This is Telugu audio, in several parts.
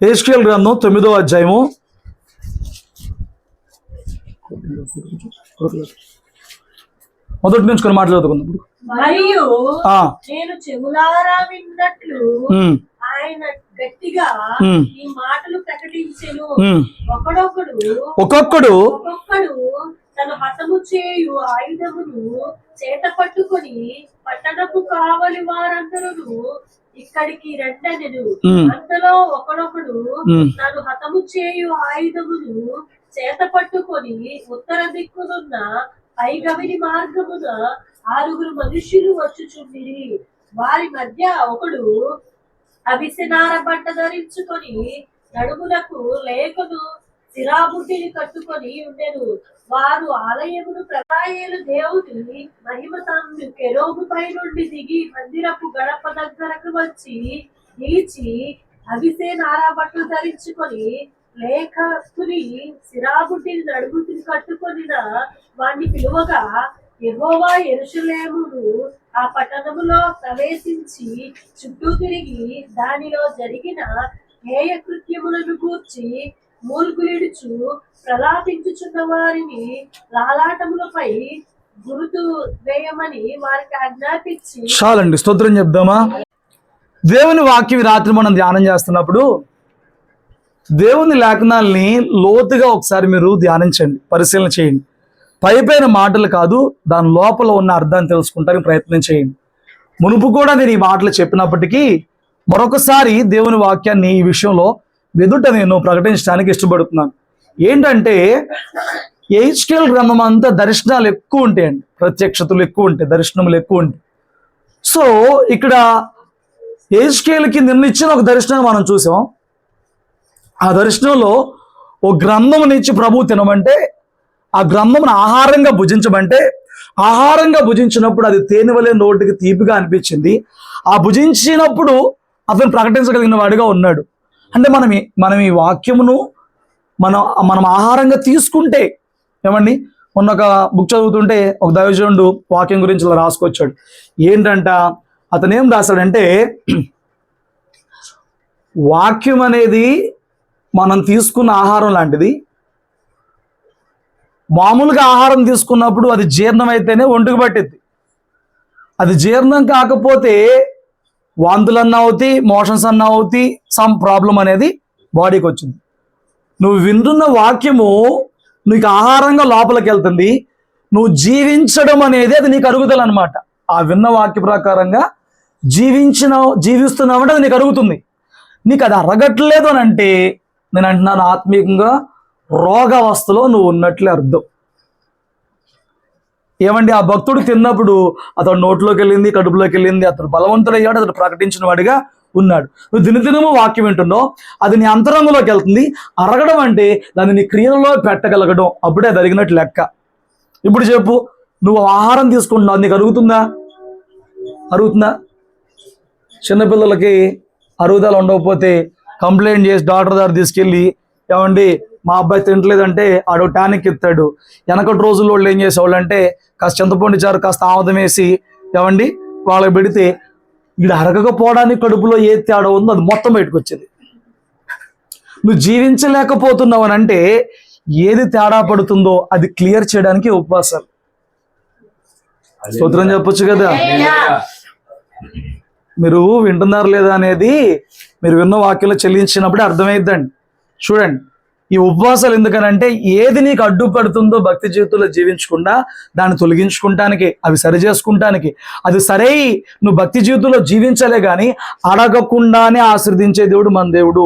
యెహెజ్కేలు గ్రంథం 9వ అధ్యాయము మొదటి నుంచి కొన్ని మాట్లాడుకుందాం. మరియు నేను చెవులారా విన్నట్లు ఆయన గట్టిగా ఈ మాటలు ప్రకటించెను. ఒక్కొక్కడు తన హతము చేయు ఆయుధమును చేత పట్టుకొని పట్టణపు కావలి వారందరూ ఇక్కడికి రండెను. అంతలో ఒకడొకడు తను హతము చేయు ఆయుధమును చేత పట్టుకొని ఉత్తర దిక్కునున్న పైగవిని మార్గమున 6 మనుష్యులు వచ్చుచుండిరి. వారి మధ్య ఒకడు అవిసెనార బట్ట ధరించుకొని నడుములకు లేఖను సిరాబుడ్డిని కట్టుకొని ఉండెను. వారు ఆలయమును ఇశ్రాయేలు దేవుని మహిమ తను కెరూబు పై నుండి దిగి మందిరపు గడప దగ్గరకు వచ్చి నిలిచి అవిసెనార బట్టలు ధరించుకొని లేఖకుని సిరాబుడ్డిని నడుముకి కట్టుకొనిన వాణ్ణి పిలువగా, యెహోవా యెరూషలేమును ఆ పట్టణములో ప్రవేశించి చుట్టూ తిరిగి దానిలో జరిగిన హేయ కృత్యములను గూర్చి మూల్గులిడుచు ప్రలాపించుచున్న వారిని లాలాటములపై గురుతు వేయమని వారికి ఆజ్ఞాపించి. చాలండి, స్తోత్రం చెప్దామా. దేవుని వాక్యం రాత్రి మనం ధ్యానం చేస్తున్నప్పుడు దేవుని లేఖనాల్ని లోతుగా ఒకసారి మీరు ధ్యానించండి, పరిశీలన చేయండి. పైపైన మాటలు కాదు, దాని లోపల ఉన్న అర్థాన్ని తెలుసుకుంటానికి ప్రయత్నం చేయండి. మునుపు కూడా నేను ఈ మాటలు చెప్పినప్పటికీ మరొకసారి దేవుని వాక్యాన్ని ఈ విషయంలో ఎదుట నేను ప్రకటించడానికి ఇష్టపడుతున్నాను. ఏంటంటే యెహెజ్కేలు గ్రంథం అంతా దర్శనాలు ఎక్కువ ఉంటాయండి, ప్రత్యక్షతలు ఎక్కువ ఉంటాయి, దర్శనములు ఎక్కువ ఉంటాయి. సో ఇక్కడ యెహెజ్కేలుకి నిన్న ఇచ్చిన ఒక దర్శనాన్ని మనం చూసాం. ఆ దర్శనంలో ఓ గ్రంథం నుంచి ప్రభువు తినమంటే, ఆ గ్రంథమును ఆహారంగా భుజించమంటే, ఆహారంగా భుజించినప్పుడు అది తేనె వలె నోటికి తీపిగా అనిపించింది. ఆ భుజించినప్పుడు అతను ప్రకటించగలిగిన వాడిగా ఉన్నాడు. అంటే మనం ఈ వాక్యమును మనం ఆహారంగా తీసుకుంటే ఏమండి, మొన్న ఒక బుక్ చదువుతుంటే ఒక దైవజనుడు వాక్యం గురించి ఇలా రాసుకొచ్చాడు. ఏంటంట, అతను ఏం రాశాడంటే, వాక్యం అనేది మనం తీసుకున్న ఆహారం లాంటిది. మామూలుగా ఆహారం తీసుకున్నప్పుడు అది జీర్ణం అయితేనే ఒంటికి పట్టిద్ది. అది జీర్ణం కాకపోతే వాంతులన్నా అవుతాయి, మోషన్స్ అన్నా అవుతాయి, సమ్ ప్రాబ్లం అనేది బాడీకి వచ్చింది. నువ్వు వింటున్న వాక్యము నీకు ఆహారంగా లోపలికి వెళ్తుంది. నువ్వు జీవించడం అనేది అది నీకు అరుగుదల అనమాట. ఆ విన్న వాక్య ప్రకారంగా జీవిస్తున్నావంటే అది నీకు అరుగుతుంది. నీకు అది అరగట్లేదు అని అంటే నేను అంటున్నాను, ఆత్మీయంగా రోగావస్థలో నువ్వు ఉన్నట్లే అర్థం. ఏమండి, ఆ భక్తుడు తిన్నప్పుడు అతడు నోట్లోకి వెళ్ళింది, కడుపులోకి వెళ్ళింది, అతడు బలవంతుడయ్యాడు, అతడు ప్రకటించిన వాడిగా ఉన్నాడు. నువ్వు దినదినము వాక్యం వింటున్నావు, అది నీ అంతరంగంలోకి వెళ్తుంది. అరగడం అంటే దాన్ని నీ క్రియలలో పెట్టగలగడం, అప్పుడే అది అరిగినట్టు లెక్క. ఇప్పుడు చెప్పు, నువ్వు ఆహారం తీసుకుంటున్నావు, నీకు అరుగుతుందా? చిన్నపిల్లలకి అరుగుదల ఉండకపోతే కంప్లైంట్ చేసి డాక్టర్ దగ్గర తీసుకెళ్ళి, ఏమండి మా అబ్బాయి తినట్లేదంటే ఆడు టానిక్ ఇస్తాడు. వెనకటి రోజుల్లో వాళ్ళు ఏం చేసేవాళ్ళు అంటే కాస్త చింతపండు చారు కాస్త ఆముదం వేసి ఏమండి వాళ్ళకి పెడితే ఇక్కడ అరగకపోవడానికి కడుపులో ఏ తేడా ఉందో అది మొత్తం బయటకు వచ్చేది. నువ్వు జీవించలేకపోతున్నావు అని అంటే ఏది తేడా పడుతుందో అది క్లియర్ చేయడానికి ఉపవాసాలు. స్తోత్రం చెప్పొచ్చు కదా. మీరు వింటున్నారు లేదా అనేది మీరు విన్న వాక్యంలో చెల్లించినప్పుడే అర్థమైద్దండి. చూడండి, ఈ ఉపవాసాలు ఎందుకనంటే ఏది నీకు అడ్డుపడుతుందో భక్తి జీవితంలో జీవించకుండా దాన్ని తొలగించుకుంటానికి, అవి సరి చేసుకుంటానికి. అది సరే నువ్వు భక్తి జీవితంలో జీవించలే కానీ అడగకుండానే ఆశీర్వదించే దేవుడు మన దేవుడు.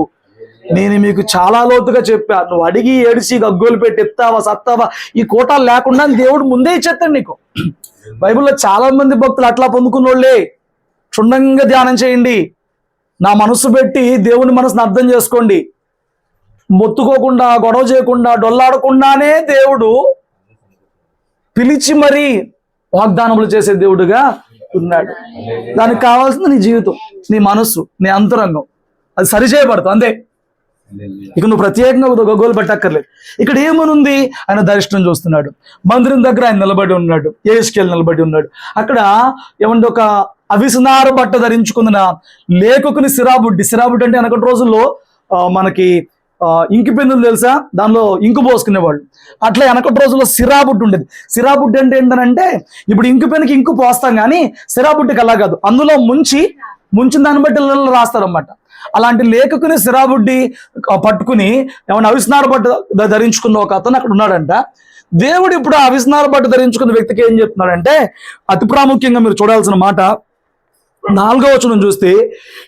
నేను మీకు చాలా లోతుగా చెప్పా, నువ్వు అడిగి ఏడిసి గగ్గోలు పెట్టి ఎత్తావా సత్తావా ఈ కోటాలు లేకుండా దేవుడు ముందే ఇచ్చేస్తాడు నీకు. బైబిల్లో చాలా మంది భక్తులు అట్లా పొందుకున్నోళ్ళే. క్షుణ్ణంగా ధ్యానం చేయండి, నా మనసు పెట్టి దేవుని మనసును అర్థం చేసుకోండి. మొత్తుకోకుండా, గొడవ చేయకుండా, డొల్లాడకుండానే దేవుడు పిలిచి మరీ వాగ్దానములు చేసే దేవుడుగా ఉన్నాడు. దానికి కావాల్సింది నీ జీవితం, నీ మనస్సు, నీ అంతరంగం, అది సరిచేయబడతావు అంతే. ఇక నువ్వు ప్రత్యేకంగా గోలు పెట్టక్కర్లేదు. ఇక్కడ ఏమనుంది, ఆయన దర్శనం చూస్తున్నాడు. మందిరం దగ్గర ఆయన నిలబడి ఉన్నాడు, యెహెజ్కేలు నిలబడి ఉన్నాడు. అక్కడ ఏమంటే ఒక అవిసెనార బట్ట ధరించుకున్న లేఖకుని సిరాబుడ్డి అంటే వెనకటి రోజుల్లో మనకి ఇంకి పెన్నులు తెలుసా, దానిలో ఇంకు పోసుకునేవాళ్ళు. అట్లా వెనకటి రోజుల్లో సిరాబుడ్డు ఉండేది. సిరాబుడ్డు అంటే ఏంటంటే ఇప్పుడు ఇంకు పెన్నుకి ఇంకు పోస్తాం కానీ సిరాబుడ్డికి అలా కాదు, అందులో ముంచిన దాన్ని బట్టి రాస్తారన్నమాట. అలాంటి లేఖకుని సిరాబుడ్డి పట్టుకుని ఏమన్నా అవిస్నార బట్ట ధరించుకున్న ఒక అతను అక్కడ ఉన్నాడంట. దేవుడు ఇప్పుడు ఆ అవిస్నార బట్ట ధరించుకున్న వ్యక్తికి ఏం చెప్తున్నాడంటే, అతి ప్రాముఖ్యంగా మీరు చూడాల్సిన మాట 4వ వచనం చూస్తే,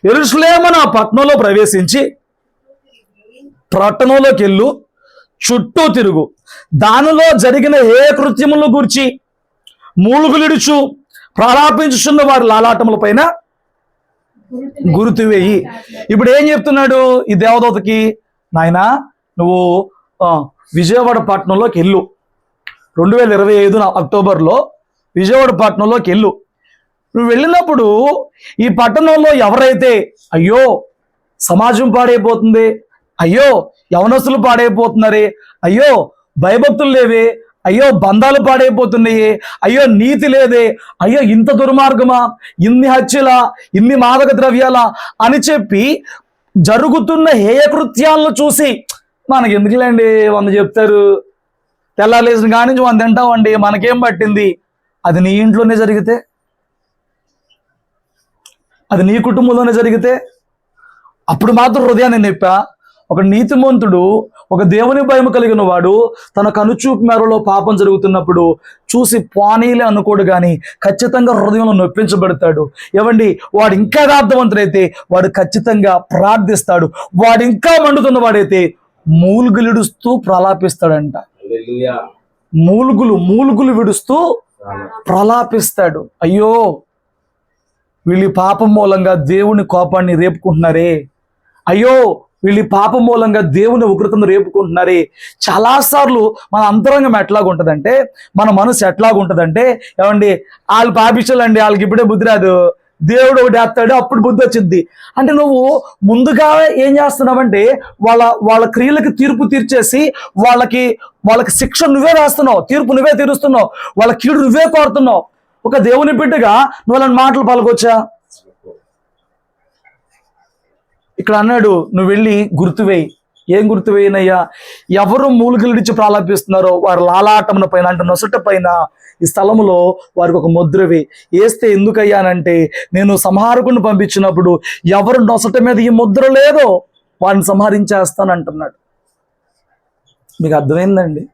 యెరూషలేము నా పట్టణంలో ప్రవేశించి పట్టణంలోకి వెళ్ళు, చుట్టూ తిరుగు, దానిలో జరిగిన ఏ కృత్యములను గూర్చి మూలుగులిడుచు ప్రలాపించుచున్న వారి లాలాటముల పైన గుర్తు వేయి. ఇప్పుడు ఏం చెప్తున్నాడు ఈ దేవదూతకి, నాయనా నువ్వు విజయవాడ పట్టణంలోకి వెళ్ళు, 2025 అక్టోబర్లో విజయవాడ పట్టణంలోకి వెళ్ళు. నువ్వు వెళ్ళినప్పుడు ఈ పట్టణంలో ఎవరైతే అయ్యో సమాజం పాడైపోతుంది, అయ్యో యవనస్తులు పాడైపోతున్నారే, అయ్యో భయభక్తులు లేవే, అయ్యో బంధాలు పాడైపోతున్నాయి, అయ్యో నీతి లేదే, అయ్యో ఇంత దుర్మార్గమా, ఇన్ని హత్యలా, ఇన్ని మాదక ద్రవ్యాలా అని చెప్పి జరుగుతున్న హేయకృత్యాలను చూసి మనకి ఎందుకులేండి 100 చెప్తారు, తెల్లాలేసిన కాడి నుంచి 100 తింటామండి, మనకేం పట్టింది. అది నీ ఇంట్లోనే జరిగితే, అది నీ కుటుంబంలోనే జరిగితే అప్పుడు మాత్రం హృదయాన్ని నొప్పా. ఒక నీతిమంతుడు, ఒక దేవుని భయం కలిగిన వాడు తన కనుచూపు మేరలో పాపం జరుగుతున్నప్పుడు చూసి పానీలే అనుకోడు కానీ ఖచ్చితంగా హృదయంలో నొప్పించబడతాడు. ఏవండి, వాడు ఇంకా యథార్థవంతుడైతే వాడు ఖచ్చితంగా ప్రార్థిస్తాడు. వాడు ఇంకా మండుతున్న వాడైతే మూలుగులిడుస్తూ ప్రలాపిస్తాడంట. మూలుగులు విడుస్తూ ప్రలాపిస్తాడు. అయ్యో వీళ్ళు పాపం మూలంగా దేవుని కోపాన్ని రేపుకుంటున్నారే, అయ్యో వీళ్ళు పాపం మూలంగా దేవుని ఉగ్రతను రేపుకుంటున్నారే. చాలాసార్లు మన అంతరంగం ఎట్లాగుంటుందంటే, మన మనసు ఎట్లాగుంటుందంటే, ఏమండి వాళ్ళు పాపించాలండి, వాళ్ళకి ఇప్పుడే బుద్ధి రాదు, దేవుడు ఒకటి వేస్తాడు అప్పుడు బుద్ధి వచ్చింది అంటే నువ్వు ముందుగా ఏం చేస్తున్నావంటే వాళ్ళ క్రియలకి తీర్పు తీర్చేసి వాళ్ళకి శిక్ష నువ్వే రాస్తున్నావు, తీర్పు నువ్వే తీరుస్తున్నావు, వాళ్ళ కీడు నువ్వే కోరుతున్నావు. ఒక దేవుని బిడ్డగా నువ్వు అలాంటి మాటలు పలకొచ్చా? ఇక్కడ అన్నాడు, నువ్వు వెళ్ళి గుర్తువేయి. ఏం గుర్తువేయనయ్యా? ఎవరు మూలుగులిడిచి ప్రాలాపిస్తున్నారో వారి లాలాటమున పైన అంటే నొసట పైన ఈ స్థలంలో వారికి ఒక ముద్రవి వేస్తే ఎందుకయ్యానంటే, నేను సంహారకుడిని పంపించినప్పుడు ఎవరు నొసట మీద ఈ ముద్ర లేదో వారిని సంహరించేస్తానంటున్నాడు. మీకు అర్థమైందండి?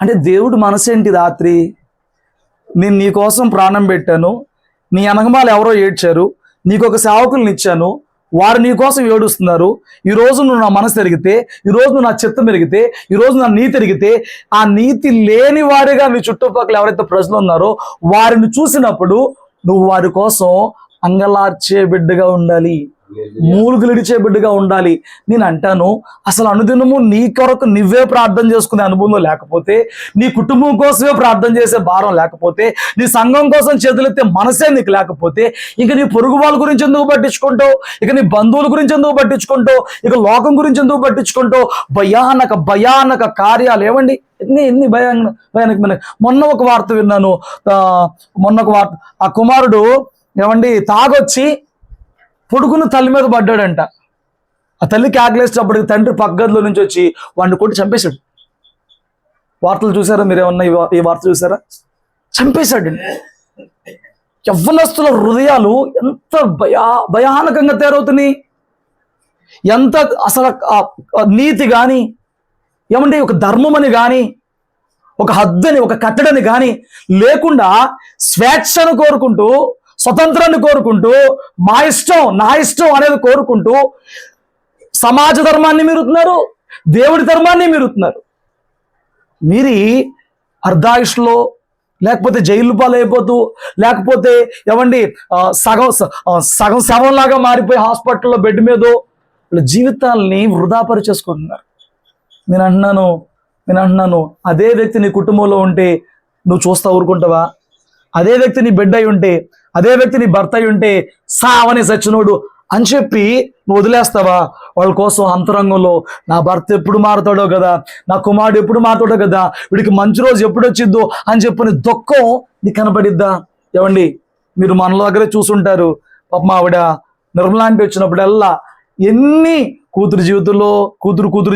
అంటే దేవుడు మనసేంటి? రాత్రి నేను నీ కోసం ప్రాణం పెట్టాను, నీ అనగమాలు ఎవరో ఏడ్చారు, నీకు ఒక సేవకుల్ని ఇచ్చాను, వారు నీ కోసం ఏడుస్తున్నారు. ఈరోజు నువ్వు నా మనసు ఎరిగితే, ఈరోజు నువ్వు నా చిత్తం ఎరిగితే, ఈరోజు నా నీతి ఎరిగితే, ఆ నీతి లేని వారిగా నీ చుట్టుపక్కల ఎవరైతే ప్రజలు ఉన్నారో వారిని చూసినప్పుడు నువ్వు వారి కోసం అంగలార్చే బిడ్డగా ఉండాలి, మూలుగులిడిచే బిడ్డగా ఉండాలి. నేను అంటాను, అసలు అనుదినము నీ కొరకు నువ్వే ప్రార్థన చేసుకునే అనుభవం లేకపోతే, నీ కుటుంబం కోసమే ప్రార్థన చేసే భారం లేకపోతే, నీ సంఘం కోసం చేతులెత్తే మనసే నీకు లేకపోతే, ఇక నీ పొరుగు వాళ్ళ గురించి ఎందుకు పట్టించుకుంటావు? ఇక నీ బంధువుల గురించి ఎందుకు పట్టించుకుంటావు? ఇక లోకం గురించి ఎందుకు పట్టించుకుంటావు? భయానక కార్యాలు ఏమండి, ఎన్ని భయానకమైన. మొన్న ఒక వార్త విన్నాను, ఆ కుమారుడు ఏమండి తాగొచ్చి పొడుగును తల్లి మీద పడ్డాడంట. ఆ తల్లికి ఆకలేసినప్పటికి తండ్రి పక్క గదిలో నుంచి వచ్చి వాడిని కొట్టి చంపేశాడు. వార్తలు చూసారా? మీరేమన్నా ఈ వార్త చూసారా? చంపేశాడు. యవ్వనస్తుల హృదయాలు ఎంత భయానకంగా తయారవుతున్నాయి. ఎంత అసలు నీతి కానీ, ఏమంటే ఒక ధర్మం అని కానీ, ఒక హద్దని, ఒక కట్టడని కానీ లేకుండా స్వేచ్ఛను కోరుకుంటూ, స్వతంత్రాన్ని కోరుకుంటూ, మా ఇష్టం నా ఇష్టం అనేది కోరుకుంటూ సమాజ ధర్మాన్ని మీరుతున్నారు, దేవుడి ధర్మాన్ని మీరుతున్నారు. మీరి అర్ధాయుష్లో లేకపోతే జైలు పాలైపోతూ, లేకపోతే ఏమండి సగం శవంలాగా మారిపోయి హాస్పిటల్లో బెడ్ మీదో వాళ్ళ జీవితాలని వృధాపరిచేసుకుంటున్నారు. నేను అంటున్నాను అదే వ్యక్తి నీ కుటుంబంలో ఉంటే నువ్వు చూస్తా ఊరుకుంటావా? అదే వ్యక్తి నీ బిడ్డ అయి ఉంటే, అదే వ్యక్తి నీ భర్త అయి ఉంటే సావని సచ్చినోడు అని చెప్పి నువ్వు వదిలేస్తావా? వాళ్ళ కోసం అంతరంగంలో నా భర్త ఎప్పుడు మారుతాడో కదా, నా కుమారుడు ఎప్పుడు మారుతాడో కదా, వీడికి మంచి రోజు ఎప్పుడు వచ్చిద్దో అని చెప్పని దుఃఖం నీకు కనపడిద్దా? ఏమండి, మీరు మనలో దగ్గరే చూసుంటారు. పాపం ఆవిడ నిర్మలాంటి వచ్చినప్పుడల్లా ఎన్ని కూతురు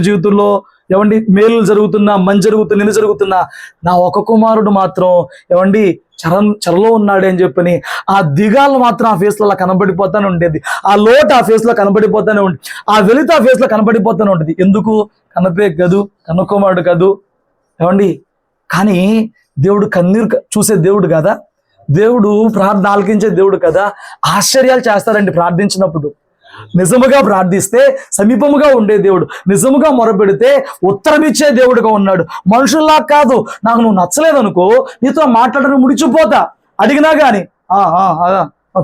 జీవితంలో ఏమండి మేలు జరుగుతున్నా, మంచి జరుగుతున్నా, నిన్ను జరుగుతున్నా, నా ఒక కుమారుడు మాత్రం ఏమండి చెరలో ఉన్నాడే అని చెప్పని ఆ దిగాలు మాత్రం ఆ ఫేస్లో అలా కనబడిపోతానే ఉండేది. ఆ లోటు ఆ ఫేస్లో కనబడిపోతానే ఉంటుంది. ఆ వెలిత ఆ ఫేస్లో కనబడిపోతానే ఉంటుంది. ఎందుకు? కనపే కదూ, కనుక్కుమాడు కదూ ఏమండి. కానీ దేవుడు కన్నీరు చూసే దేవుడు కదా, దేవుడు ప్రార్థన ఆలకించే దేవుడు కదా. ఆశ్చర్యాలు చేస్తారండి ప్రార్థించినప్పుడు. నిజముగా ప్రార్థిస్తే సమీపముగా ఉండే దేవుడు, నిజముగా మొరపెడితే ఉత్తరం ఇచ్చే దేవుడుగా ఉన్నాడు. మనుషుల్లా కాదు. నాకు నువ్వు నచ్చలేదనుకో, నీతో మాట్లాడడం ముడిచిపోతా. అడిగినా కానీ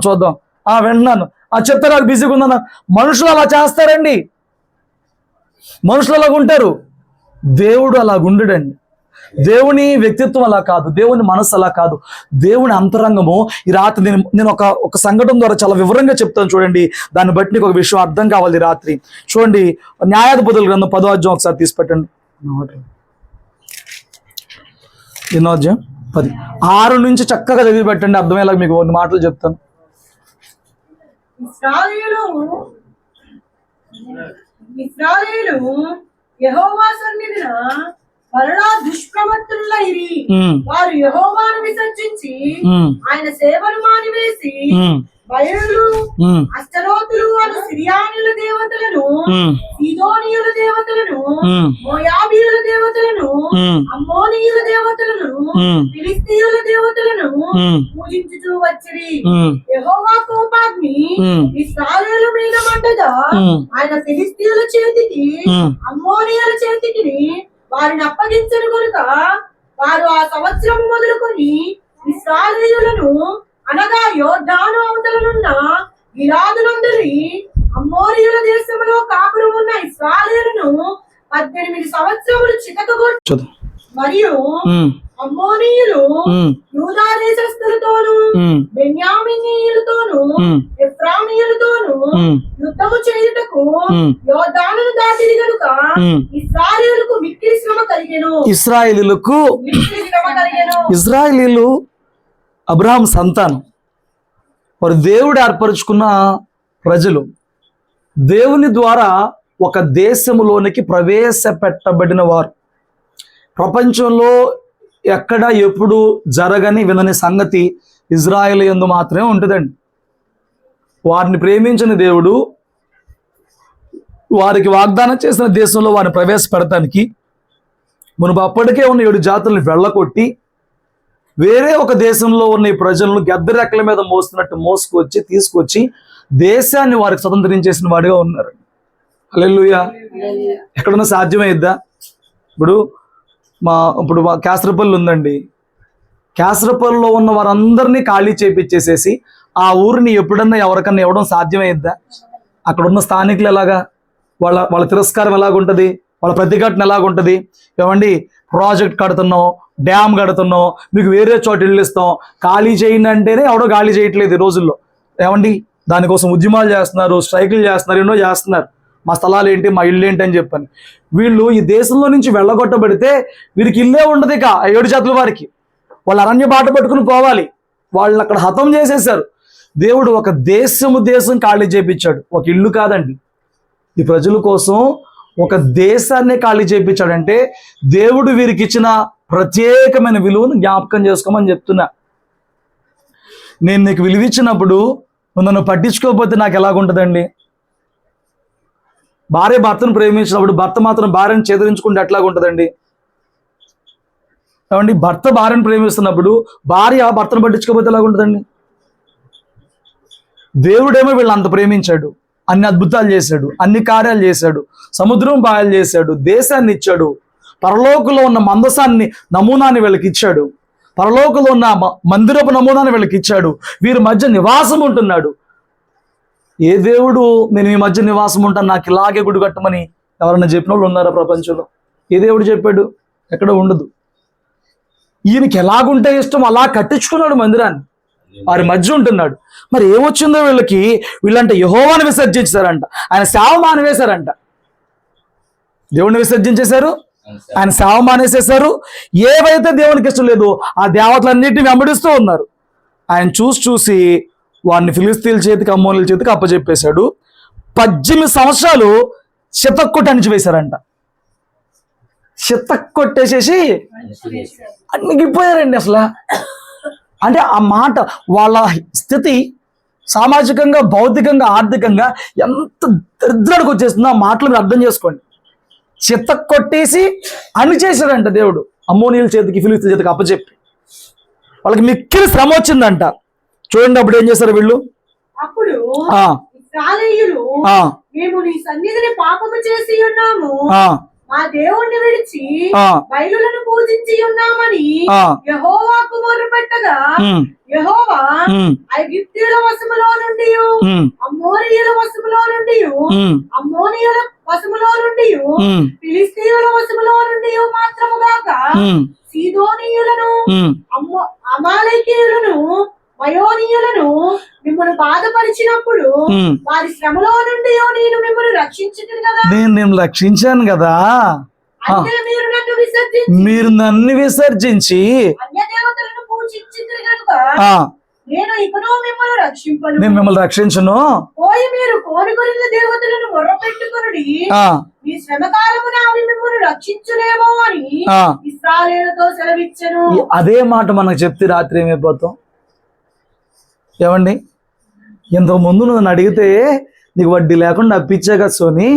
చూద్దాం, వింటున్నాను, చెప్తా, నాకు బిజీగా ఉందన్నా. మనుషులు అలా చేస్తారండి, మనుషులు అలాగ ఉంటారు. దేవుడు అలాగుండడండి. దేవుని వ్యక్తిత్వం అలా కాదు, దేవుని మనస్సు అలా కాదు, దేవుని అంతరంగము. ఈ రాత్రి నేను ఒక సంఘటన ద్వారా చాలా వివరంగా చెప్తాను చూడండి. దాన్ని బట్టి నీకు ఒక విషయం అర్థం కావాలి. రాత్రి చూడండి, న్యాయాధిపతుల గ్రంథం 10వ అధ్యాయం ఒకసారి తీసి పెట్టండి. 10వ అధ్యాయం 10, 6 నుంచి చక్కగా చదివి పెట్టండి, అర్థమయ్యేలాగా మీకు కొన్ని మాటలు చెప్తాను. ఇశ్రాయేలు యెహోవా సన్నిధిన మరలా దుష్ప్రవర్తనులైరి. వారు యెహోవాను విసర్జించి ఆయన సేవను మానివేసి బయలు, అష్టరోతులు అను సిరియానుల దేవతలను, సీదోనీయుల దేవతలను, మోయాబీయుల దేవతలను, అమ్మోనీయుల దేవతలను, ఫిలిస్తీయుల దేవతలను పూజించుచూ వచ్చిరి. యెహోవా కోపాగ్ని ఇశ్రాయేలు మీద మండగా ఆయన ఫిలిస్తీయుల చేతికి, అమ్మోనీయుల చేతికి వారిని అప్పగించరు కనుక వారు ఆ సంవత్సరం మొదలుకొని ఇశ్రాయేలులను, అనగా యోర్దాను అవతలనున్న గిలాదునందరి అమ్మోరీయుల దేశంలో కాపురం ఉన్న ఇశ్రాయేలును 18 సంవత్సరములు చితకగొట్టు. మరియు అమ్మోనీయులు యూదా దేశస్థులతోను, బెన్యామీనీయులతోను, ఎఫ్రామీయులతోను యుద్ధము చేయుటకు యోర్దానును దాటిరి గనుక ఇశ్రాయేలుకు మిక్కిలి శ్రమ కలిగెను. ఇశ్రాయేలీలు అబ్రహాం సంతానం, వారు దేవుడు ఏర్పరచుకున్న ప్రజలు. దేవుని ద్వారా ఒక దేశములోనికి ప్రవేశపెట్టబడిన వారు. ప్రపంచంలో ఎక్కడ ఎప్పుడు జరగని వినని సంగతి ఇజ్రాయేల్ యందు మాత్రమే ఉంటుందండి. వారిని ప్రేమించిన దేవుడు వారికి వాగ్దానం చేసిన దేశంలో వారిని ప్రవేశపెడటానికి మునుపు అప్పటికే ఉన్న 7 జాతులను వెళ్ళకొట్టి వేరే ఒక దేశంలో ఉన్న ఈ ప్రజలను గద్దెరెక్కల మీద మోసుకొచ్చి తీసుకొచ్చి దేశాన్ని వారికి స్వతంత్రించేసిన వాడిగా ఉన్నారు. హల్లెలూయా. ఎక్కడన్నా సాధ్యమైద్దా? ఇప్పుడు మా కాసరపల్లి ఉందండి. కాసరపల్లిలో ఉన్న వారందరినీ ఖాళీ చేపించేసేసి ఆ ఊరిని ఎప్పుడన్నా ఎవరికన్నా ఇవ్వడం సాధ్యమైద్దా? అక్కడ ఉన్న స్థానికులు ఎలాగా, వాళ్ళ తిరస్కారం ఎలాగుంటుంది, వాళ్ళ ప్రతిఘటన ఎలాగుంటుంది? ఏమండి, ప్రాజెక్ట్ కడుతున్నాం, డ్యామ్ కడుతున్నాం, మీకు వేరే చోట ఇల్లు ఇస్తాం, ఖాళీ చేయండి అంటేనే ఎవడో ఖాళీ చేయట్లేదు ఈ రోజుల్లో. ఏమండి, దానికోసం ఉద్యమాలు చేస్తున్నారు, స్ట్రైకులు చేస్తున్నారు, ఎన్నో చేస్తున్నారు. మా స్థలాలు ఏంటి, మా ఇల్లు ఏంటి అని చెప్పని. వీళ్ళు ఈ దేశంలో నుంచి వెళ్ళగొట్టబడితే వీరికి ఇల్లే ఉండదు. ఇక 7 జాతుల వారికి వాళ్ళు అరణ్య బాట పట్టుకుని పోవాలి. వాళ్ళని అక్కడ హతం చేసేశారు. దేవుడు ఒక దేశం ఖాళీ చేయించాడు, ఒక ఇల్లు కాదండి. ఈ ప్రజల కోసం ఒక దేశాన్ని ఖాళీ చేయించాడంటే దేవుడు వీరికి ఇచ్చిన ప్రత్యేకమైన విలువను జ్ఞాపకం చేసుకోమని చెప్తున్నా. నేను నీకు విలువ ఇచ్చినప్పుడు నువ్వు నన్ను పట్టించుకోకపోతే నాకు ఎలాగుంటుందండి? భార్య భర్తను ప్రేమించినప్పుడు భర్త మాత్రం భార్యను చేదరించుకుంటే ఎట్లాగుంటుందండి? ఏమండి, భర్త భార్యను ప్రేమిస్తున్నప్పుడు భార్య భర్తను పట్టించుకోకపోతే ఎలాగుంటుందండి? దేవుడేమో వీళ్ళని అంత ప్రేమించాడు, అన్ని అద్భుతాలు చేశాడు, అన్ని కార్యాలు చేశాడు, సముద్రం పాయలు చేశాడు, దేశాన్ని ఇచ్చాడు, పరలోకంలో ఉన్న మందసాన్ని నమూనాన్ని వీళ్ళకి ఇచ్చాడు, పరలోకంలో ఉన్న మందిరపు నమూనాన్ని వీళ్ళకి ఇచ్చాడు. వీరి మధ్య నివాసం ఉంటున్నాడు. ఏ దేవుడు నేను మీ మధ్య నివాసం ఉంటాను, నాకు ఇలాగే గుడి కట్టమని ఎవరన్నా చెప్పిన వాళ్ళు ఉన్నారా ప్రపంచంలో? ఏ దేవుడు చెప్పాడు? ఎక్కడ ఉండదు. ఈయనకి ఎలాగుంటే ఇష్టం అలా కట్టించుకున్నాడు మందిరాన్ని, వారి మధ్య ఉంటున్నాడు. మరి ఏమొచ్చిందో వీళ్ళకి? వీళ్ళంటే యెహోవాను విసర్జించారంట, ఆయన సేవ మానివేశారంట. దేవుణ్ణి విసర్జించేశారు, ఆయన సేవ మానేసేశారు. ఏవైతే దేవునికి ఇష్టం లేదు ఆ దేవతలన్నిటిని వెంబడిస్తూ ఉన్నారు. ఆయన చూసి వారిని ఫిలిస్తీన్ల చేతికి, అమ్మోనుల చేతికి అప్పచెప్పేశాడు. 18 సంవత్సరాలు చితక్కొట్టి అణిచివేశారంట. చితక్కొట్టేసేసి అణిగిపోయారండి అసలు. అంటే ఆ మాట, వాళ్ళ స్థితి సామాజికంగా, భౌతికంగా, ఆర్థికంగా ఎంత దరిద్రానికి వచ్చేస్తుందో ఆ మాటలు మీరు అర్థం చేసుకోండి. చితక్కొట్టేసి అణిచేశాడంట దేవుడు, అమ్మోనీయుల చేతికి, ఫిలిస్తీయుల చేతికి అప్పచెప్పి. వాళ్ళకి మిక్కిలి శ్రమ వచ్చిందంట. చూడండి అప్పుడు ఏం చేశారు వీళ్ళు. అప్పుడు ఆ ఇశ్రాయేలీయులు, ఆ మేము నీ సన్నిధిని పాపము చేసి ఉన్నాము, ఆ మా దేవుణ్ణి విడిచి ఆ బయలులను పూజించి ఉన్నామని ఆ యెహోవాకు మొర్రపెట్టగా, ఉమ్, యెహోవా ఉమ్, ఐగుప్తీయుల వశములో నుండి, ఉమ్, అమోరీయుల వశములో నుండి, ఉమ్, అమ్మోనీయుల వశములో నుండి, ఉమ్, ఫిలిస్తీయుల వశములో నుండి మాత్రము గాక ఉమ్, సీదోనీయులను, ఉమ్. అమాలేకీయులను, మయోనీయులను మిమ్మల్ని బాధపరిచినప్పుడు ఉమ్. వారి శ్రమలో నుండి నేను మిమ్మల్ని రక్షించింది కదా. నేను రక్షించాను కదా. అంటే మీరు నన్ను విసర్జించి మీరు నన్ను విసర్జించి అన్య దేవతలను పూజించింది కనుక ఆ నేను ఇకను మిమ్మల్ని రక్షింపను. నేను మిమ్మల్ని రక్షించను. పోయి మీరు కోరుకొనిన దేవతలను మొర్రపెట్టుకొనుడి, ఆ మీ శ్రమ కాలమున అవి మిమ్మల్ని రక్షించునేమో అని ఆ ఇశ్రాయేలుతో సెలవిచ్చెను. అదే మాట మనకు చెప్తే రాత్రి ఏమైపోతాం ఏమండి. ఇంతకుముందు నువ్వు నన్ను అడిగితే నీకు వడ్డీ లేకుండా అప్పించా కదా సోని,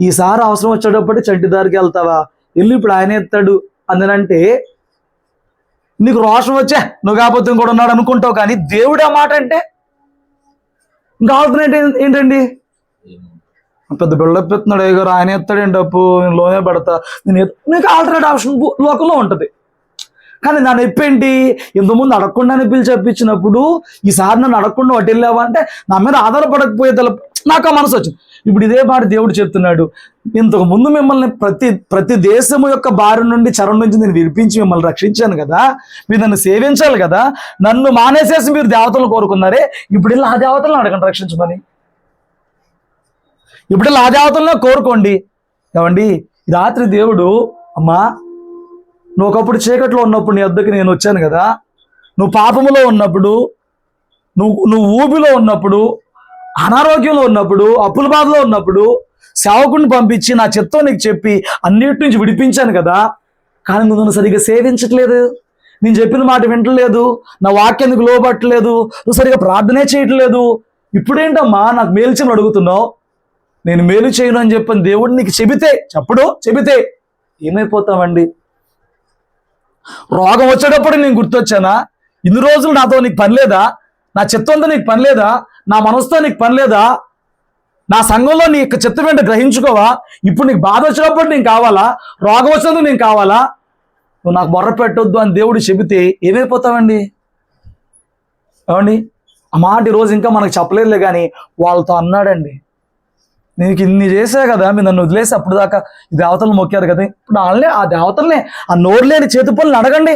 ఈసారి అవసరం వచ్చేటప్పుడు చంటిదారికి వెళ్తావా, వెళ్ళి ఇప్పుడు ఆయన ఎత్తాడు అందునంటే నీకు రోషం వచ్చా, నువ్వు కాకపోతే ఇంకోటి ఉన్నాడు అనుకుంటావు. కానీ దేవుడు ఆ మాట అంటే ఇంకా ఆల్టర్నేట్ ఏంటండి? పెద్ద బిల్డప్ ఎత్తున్నాడు, అయ్యారు ఆయన ఎత్తాడేంటి అప్పు, నేను లోనే పెడతా, నీకు ఆల్టర్నేట్ ఆప్షన్ లోకంలో ఉంటుంది. కానీ నా నొప్పేంటి, ఇంతకుముందు అడగకుండానే పిలిచి చెప్పించినప్పుడు ఈసారి నన్ను అడగకుండా వాటి వెళ్ళావా అంటే నా మీద ఆధారపడకపోయే నాకు ఆ మనసు వచ్చింది. ఇప్పుడు ఇదే మాట దేవుడు చెప్తున్నాడు, ఇంతకు ముందు మిమ్మల్ని ప్రతి దేశము యొక్క బారి నుండి, చెర నుంచి నేను విడిపించి మిమ్మల్ని రక్షించాను కదా, మీరు నన్ను సేవించాలి కదా, నన్ను మానేసేసి మీరు దేవతలను కోరుకున్నారే, ఇప్పుడు వెళ్ళి ఆ దేవతలను అడగండి రక్షించమని. ఇప్పుడు వెళ్ళి ఆ దేవతలను కోరుకోండి. ఏమండి, రాత్రి దేవుడు, అమ్మా నువ్వు ఒకప్పుడు చీకట్లో ఉన్నప్పుడు నీ వద్దకు నేను వచ్చాను కదా, నువ్వు పాపములో ఉన్నప్పుడు, నువ్వు ఊబిలో ఉన్నప్పుడు, అనారోగ్యంలో ఉన్నప్పుడు, అప్పుల బాధలో ఉన్నప్పుడు సేవకుడిని పంపించి నా చిత్తం నీకు చెప్పి అన్నిటి నుంచి విడిపించాను కదా, కానీ నువ్వు నన్ను సరిగ్గా సేవించట్లేదు, నేను చెప్పిన మాట వింటలేదు, నా వాక్యానికి లోబట్టలేదు, నువ్వు సరిగ్గా ప్రార్థనే చేయట్లేదు, ఇప్పుడేంటమ్మా నాకు మేలు చేయమని అడుగుతున్నావు, నేను మేలు చేయను అని చెప్పని దేవుడు నీకు చెబితే ఏమైపోతామండి? రోగం వచ్చేటప్పుడు నేను గుర్తొచ్చానా? ఇన్ని రోజులు నాతో నీకు పని లేదా? నా చిత్తంతో నీకు పని లేదా? నా మనసుతో నీకు పని లేదా? నా సంఘంలో నీ యొక్క చిత్తం ఏంటో గ్రహించుకోవా? ఇప్పుడు నీకు బాధ వచ్చినప్పుడు నేను కావాలా? రోగం వచ్చినప్పుడు నేను కావాలా? నువ్వు నాకు మొర్ర పెట్టొద్దు అని దేవుడు చెబితే ఏమైపోతావండి? ఏమండి, ఆ మాట ఈరోజు ఇంకా మనకు చెప్పలేదులే, కానీ వాళ్ళతో అన్నాడండి, నీకు ఇన్ని చేసా కదా, మీరు నన్ను వదిలేసి అప్పుడు దాకా ఈ దేవతలు మొక్కారు కదా, ఇప్పుడు వాళ్ళే ఆ దేవతల్ని, ఆ నోరు లేని చేతి పనులు అడగండి,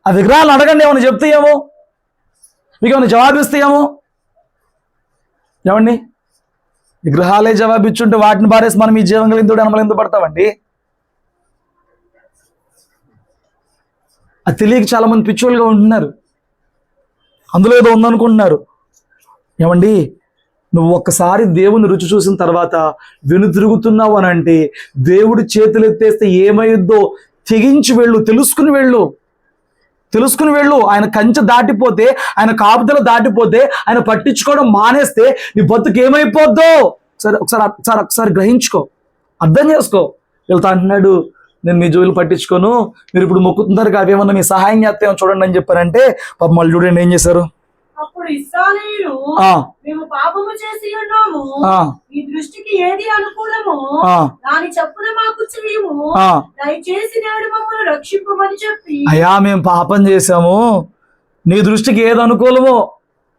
ఆ విగ్రహాలను అడగండి, ఏమైనా చెప్తాయేమో, మీకు ఏమైనా జవాబిస్తాయేమో. ఏమండి, విగ్రహాలే జవాబిచ్చుంటే వాటిని బారేసి మనం ఈ జీవం కలిగిందుడు మనం ఎందుకు పడతామండి? అది తెలియక చాలా మంది పిచ్చోళ్ళుగా ఉంటున్నారు, అందులో ఏదో ఉందనుకుంటున్నారు. ఏమండి, నువ్వు ఒక్కసారి దేవుని రుచి చూసిన తర్వాత వెనుతిరుగుతున్నావు అని అంటే దేవుడు చేతులు ఎత్తేస్తే ఏమైద్దో తెగించి వెళ్ళు, తెలుసుకుని వెళ్ళు. ఆయన కంచె దాటిపోతే, ఆయన కాపుదల దాటిపోతే, ఆయన పట్టించుకోవడం మానేస్తే నీ బతుకు ఏమైపోద్దో ఒకసారి గ్రహించుకో, అర్థం చేసుకో. వెళ్తా అంటున్నాడు, నేను మీ జోలు పట్టించుకోను, మీరు ఇప్పుడు మొక్కుతున్నారు కాబట్టి ఏమన్నా మీ సహాయం చేస్తామో చూడండి అని చెప్పారంటే పాపం మళ్ళీ చూడండి ఏం చేశారు. అప్పుడు ఇశ్రాయేలీయులు, మేము పాపము చేసి ఉన్నాము, ఈ దృష్టికి ఏది అనుకూలమో దాని చప్పున మాకు చెయ్యము, దయచేసి నేడు మమ్మల్ని రక్షింపమని చెప్పి. అయ్యా మేము పాపం చేశాము, నీ దృష్టికి ఏది అనుకూలమో,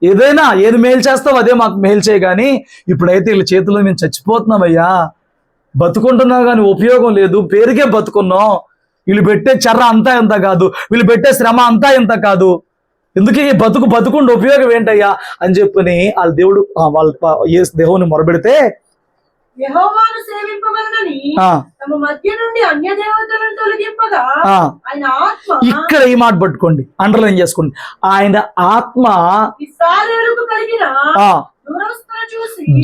ఏదైనా ఏది మేలు చేస్తావు అదే మాకు మేలు చేయ, కానీ ఇప్పుడైతే వీళ్ళ చేతిలో మేము చచ్చిపోతున్నామయ్యా, బతుకుంటున్నావు కానీ ఉపయోగం లేదు, పేరుకే బతుకున్నాం, వీళ్ళు పెట్టే చెర్ర అంతా ఎంత కాదు, వీళ్ళు పెట్టే శ్రమ అంతా ఎంత కాదు, ఎందుకు ఈ బతుకుండే ఉపయోగం ఏంటయ్యా అని చెప్పని వాళ్ళ దేవుడు దేవుని మొరబెడితే, యెహోవాను సేవింపవలనని తమ మధ్య నుండి అన్య దేవతలను తొలగింపగా ఆయన ఆత్మ, ఇక్కడ ఈ మాట పట్టుకోండి, అండర్లైన్ చేసుకోండి, ఆయన ఆత్మ ఇశ్రాయేలుకు కలిగిన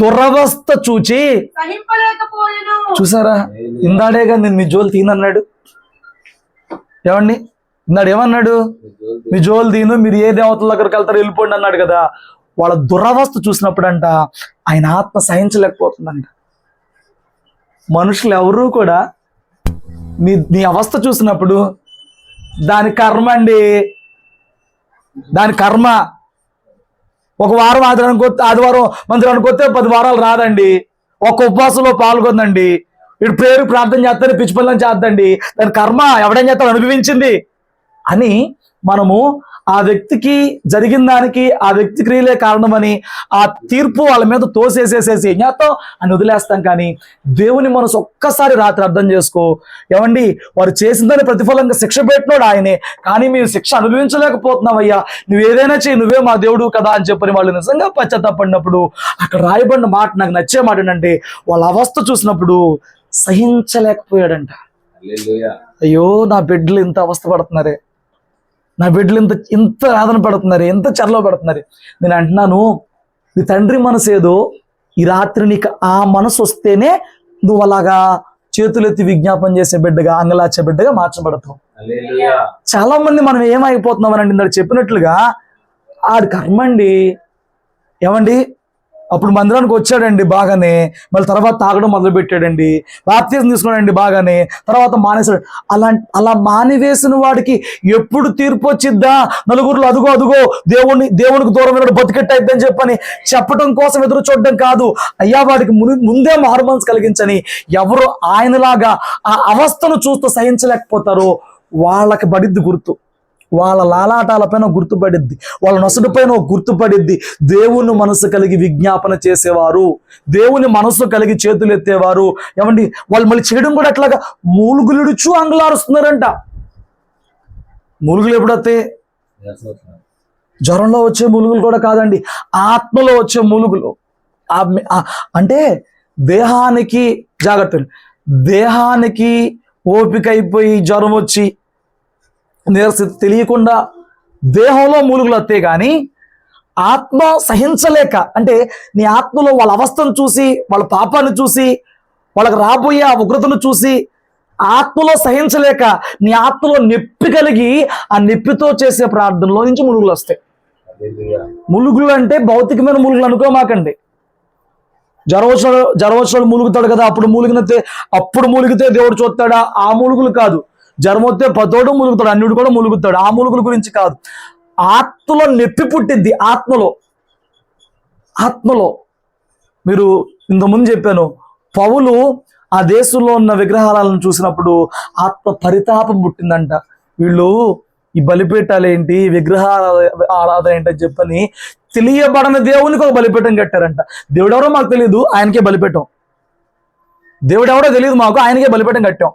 దురవస్థ చూచి సహింపలేకపోయెను. చూసారా, ఇందాడేగా నేను మీ జోలు తీనన్నాడు. ఏమండి, ఇందాడు ఏమన్నాడు? మీ జోలు తీను, మీరు ఏ దేవతల దగ్గరికి వెళ్తారో వెళ్ళిపోండి అన్నాడు కదా. వాళ్ళ దురవస్థ చూసినప్పుడు అంట ఆయన ఆత్మ సహించలేకపోతుందంట. మనుషులు ఎవరూ కూడా నీ అవస్థ చూసినప్పుడు దాని కర్మ అండి, దాని కర్మ. ఒక వారం ఆదివారం మందిరానికి వస్తే 10 వారాలు రాదండి. ఒక ఉపవాసంలో పాల్గొందండి. ఇటు ప్రేరు ప్రార్థన చేస్తాడు, పిచ్చి పనులను చేద్దండి. దాని కర్మ ఎవడేం చేస్తాడు, అనుభవించింది అని మనము ఆ వ్యక్తికి జరిగిన దానికి ఆ వ్యక్తి క్రియలే కారణమని ఆ తీర్పు వాళ్ళ మీద తోసేసేసేసి ఏం చేస్తాం అని వదిలేస్తాం. కానీ దేవుని మనసు ఒక్కసారి రాత్రి అర్థం చేసుకో. ఏమండి, వారు చేసిందని ప్రతిఫలంగా శిక్ష పెట్టినోడు ఆయనే, కానీ మేము శిక్ష అనుభవించలేకపోతున్నావయ్యా, నువ్వు ఏదైనా చెయ్యి, నువ్వే మా దేవుడు కదా అని చెప్పని వాళ్ళు నిజంగా పశ్చాత్తాపడినప్పుడు అక్కడ రాయబడిన మాట నాకు నచ్చే మాట ఏంటంటే, వాళ్ళ అవస్థ చూసినప్పుడు సహించలేకపోయాడంట. అయ్యో, నా బిడ్డలు ఇంత అవస్థ పడుతున్నారే, నా బిడ్డలు ఇంత వేదన పడుతున్నారు, ఎంత చెరలో పడుతున్నారు. నేను అంటున్నాను, నీ తండ్రి మనసు ఏదో ఈ రాత్రి నీకు ఆ మనసు వస్తేనే నువ్వు అలాగా చేతులెత్తి విజ్ఞాపన చేసే బిడ్డగా, అంగలాచే బిడ్డగా మార్చబడతావు. చాలా మంది మనం ఏమైపోతున్నాం అని ఇందాక చెప్పినట్లుగా ఆడి కర్మండి. ఏమండి, అప్పుడు మందిరానికి వచ్చాడండి బాగానే, మళ్ళీ తర్వాత తాగడం మొదలు పెట్టాడండి, బాప్తిజం తీసుకున్నాడండి బాగానే, తర్వాత మానేశాడు. అలా మానివేసిన వాడికి ఎప్పుడు తీర్పు వచ్చిద్దా, నలుగురిలో అదుగో అదుగో దేవునికి దూరం వెళ్ళడం బతికెట్టయిద్దని చెప్పని చెప్పడం కోసం ఎదురు చూడడం కాదు. అయ్యా, వాడికి ముందే మారుమనసు కలిగించని ఎవరు ఆయనలాగా ఆ అవస్థను చూస్తూ సహించలేకపోతారో వాళ్ళకి పడిద్ది గుర్తు. వాళ్ళ లాలాటాలపైన గుర్తుపడిద్ది, వాళ్ళ నొసటిపైన గుర్తుపడిద్ది. దేవుని మనసు కలిగి విజ్ఞాపన చేసేవారు, దేవుని మనసు కలిగి చేతులు ఎత్తేవారు. ఏమండి, వాళ్ళు మళ్ళీ చేయడం కూడా అట్లాగా మూలుగులుడుచు అంగులారుస్తున్నారంట. మూలుగులు ఎప్పుడైతే జ్వరంలో వచ్చే మూలుగులు కూడా కాదండి, ఆత్మలో వచ్చే మూలుగులు. అంటే దేహానికి జాగ్రత్త, దేహానికి ఓపిక అయిపోయి జ్వరం వచ్చి నీరసత తెలియకుండా దేహంలో మూలుగులు వస్తాయి. కానీ ఆత్మ సహించలేక, అంటే నీ ఆత్మలో వాళ్ళ అవస్థను చూసి, వాళ్ళ పాపాన్ని చూసి, వాళ్ళకి రాబోయే ఆ ఉగ్రతను చూసి ఆత్మలో సహించలేక నీ ఆత్మలో నొప్పి కలిగి ఆ నొప్పితో చేసే ప్రార్థనలో నుంచి మూలుగులు వస్తాయి. మూలుగులు అంటే భౌతికమైన మూలుగులు అనుకోమాకండి. జ్వరం వచ్చిన మూలుగుతాడు కదా, అప్పుడు మూలిగితే దేవుడు చూస్తాడా, ఆ మూలుగులు కాదు. జ్వరం వస్తే పతోడు మూలుగుతాడు, అన్నిడు కూడా మూలుగుతాడు, ఆ మూలుగుల గురించి కాదు. ఆత్మలో నొప్పి పుట్టిద్ది. ఆత్మలో మీరు ఇంతకుముందు చెప్పాను, పౌలు ఆ దేశంలో ఉన్న విగ్రహాలను చూసినప్పుడు ఆత్మ పరితాపం పుట్టిందంట. వీళ్ళు ఈ బలిపీఠాలేంటి, ఆరాధన ఏంటని చెప్పని తెలియబడని దేవునికి ఒక బలిపీఠం కట్టారంట. దేవుడెవరో మాకు తెలియదు, ఆయనకే బలిపీఠం. దేవుడెవరో తెలియదు మాకు, ఆయనకే బలిపీఠం కట్టాం.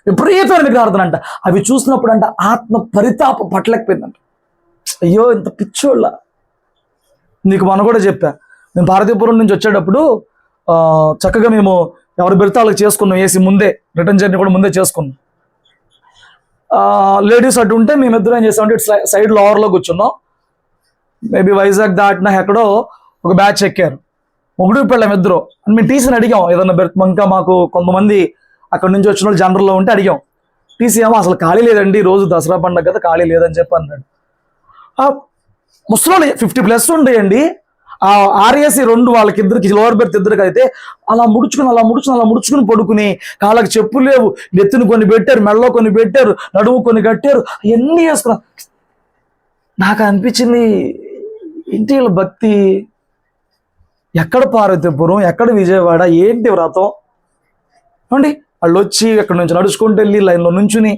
విపరీతమైన విగ్రహార్థన అంట. అవి చూసినప్పుడు అంట ఆత్మ పరితాపం పట్టలేకపోయిందంట. అయ్యో, ఇంత పిచ్చోళ్ళ. నీకు మనం కూడా చెప్పా, మేము భారతీయపురం నుంచి వచ్చేటప్పుడు చక్కగా మేము ఎవరి బిడతాలకు చేసుకున్నాం. ఏసీ ముందే రిటర్న్ జర్నీ కూడా ముందే చేసుకున్నాం. లేడీస్ అటు ఉంటే మేమిద్దరం ఏం చేసామంటే ఇటు సైడ్ లోవర్లో కూర్చున్నాం. మేబీ వైజాగ్ దాటిన ఎక్కడో ఒక బ్యాచ్ ఎక్కారు, ఒకటి పెళ్ళాం ఇద్దరు. మేము టీసీని అడిగాం, ఏదన్నా ఇంకా మాకు కొంతమంది అక్కడ నుంచి వచ్చిన వాళ్ళు జనరల్లో ఉంటే అడిగాం. టీసీ ఏమో అసలు ఖాళీ లేదండి, రోజు దసరా పండుగ కదా ఖాళీ లేదని చెప్పి అన్నాడు. ముసలి 50+ ఉండేయండి. ఆ ఆర్ఏసీ 2 వాళ్ళకిద్దరికి, లోవర్ బెర్త్ ఇద్దరికి అయితే అలా ముడుచుకుని పడుకుని, కాళ్ళకి చెప్పులు లేవు, నెత్తిని కొన్ని పెట్టారు, మెడలో కొన్ని పెట్టారు, నడుము కొన్ని కట్టారు, అవన్నీ వేసుకున్నారు. నాకు అనిపించింది, ఏంటి వీళ్ళ భక్తి, ఎక్కడ పార్వతీపురం, ఎక్కడ విజయవాడ, ఏంటి వ్రతం అండి. వాళ్ళు వచ్చి అక్కడ నుంచి నడుచుకుంటూ వెళ్ళి లైన్లో నుంచుని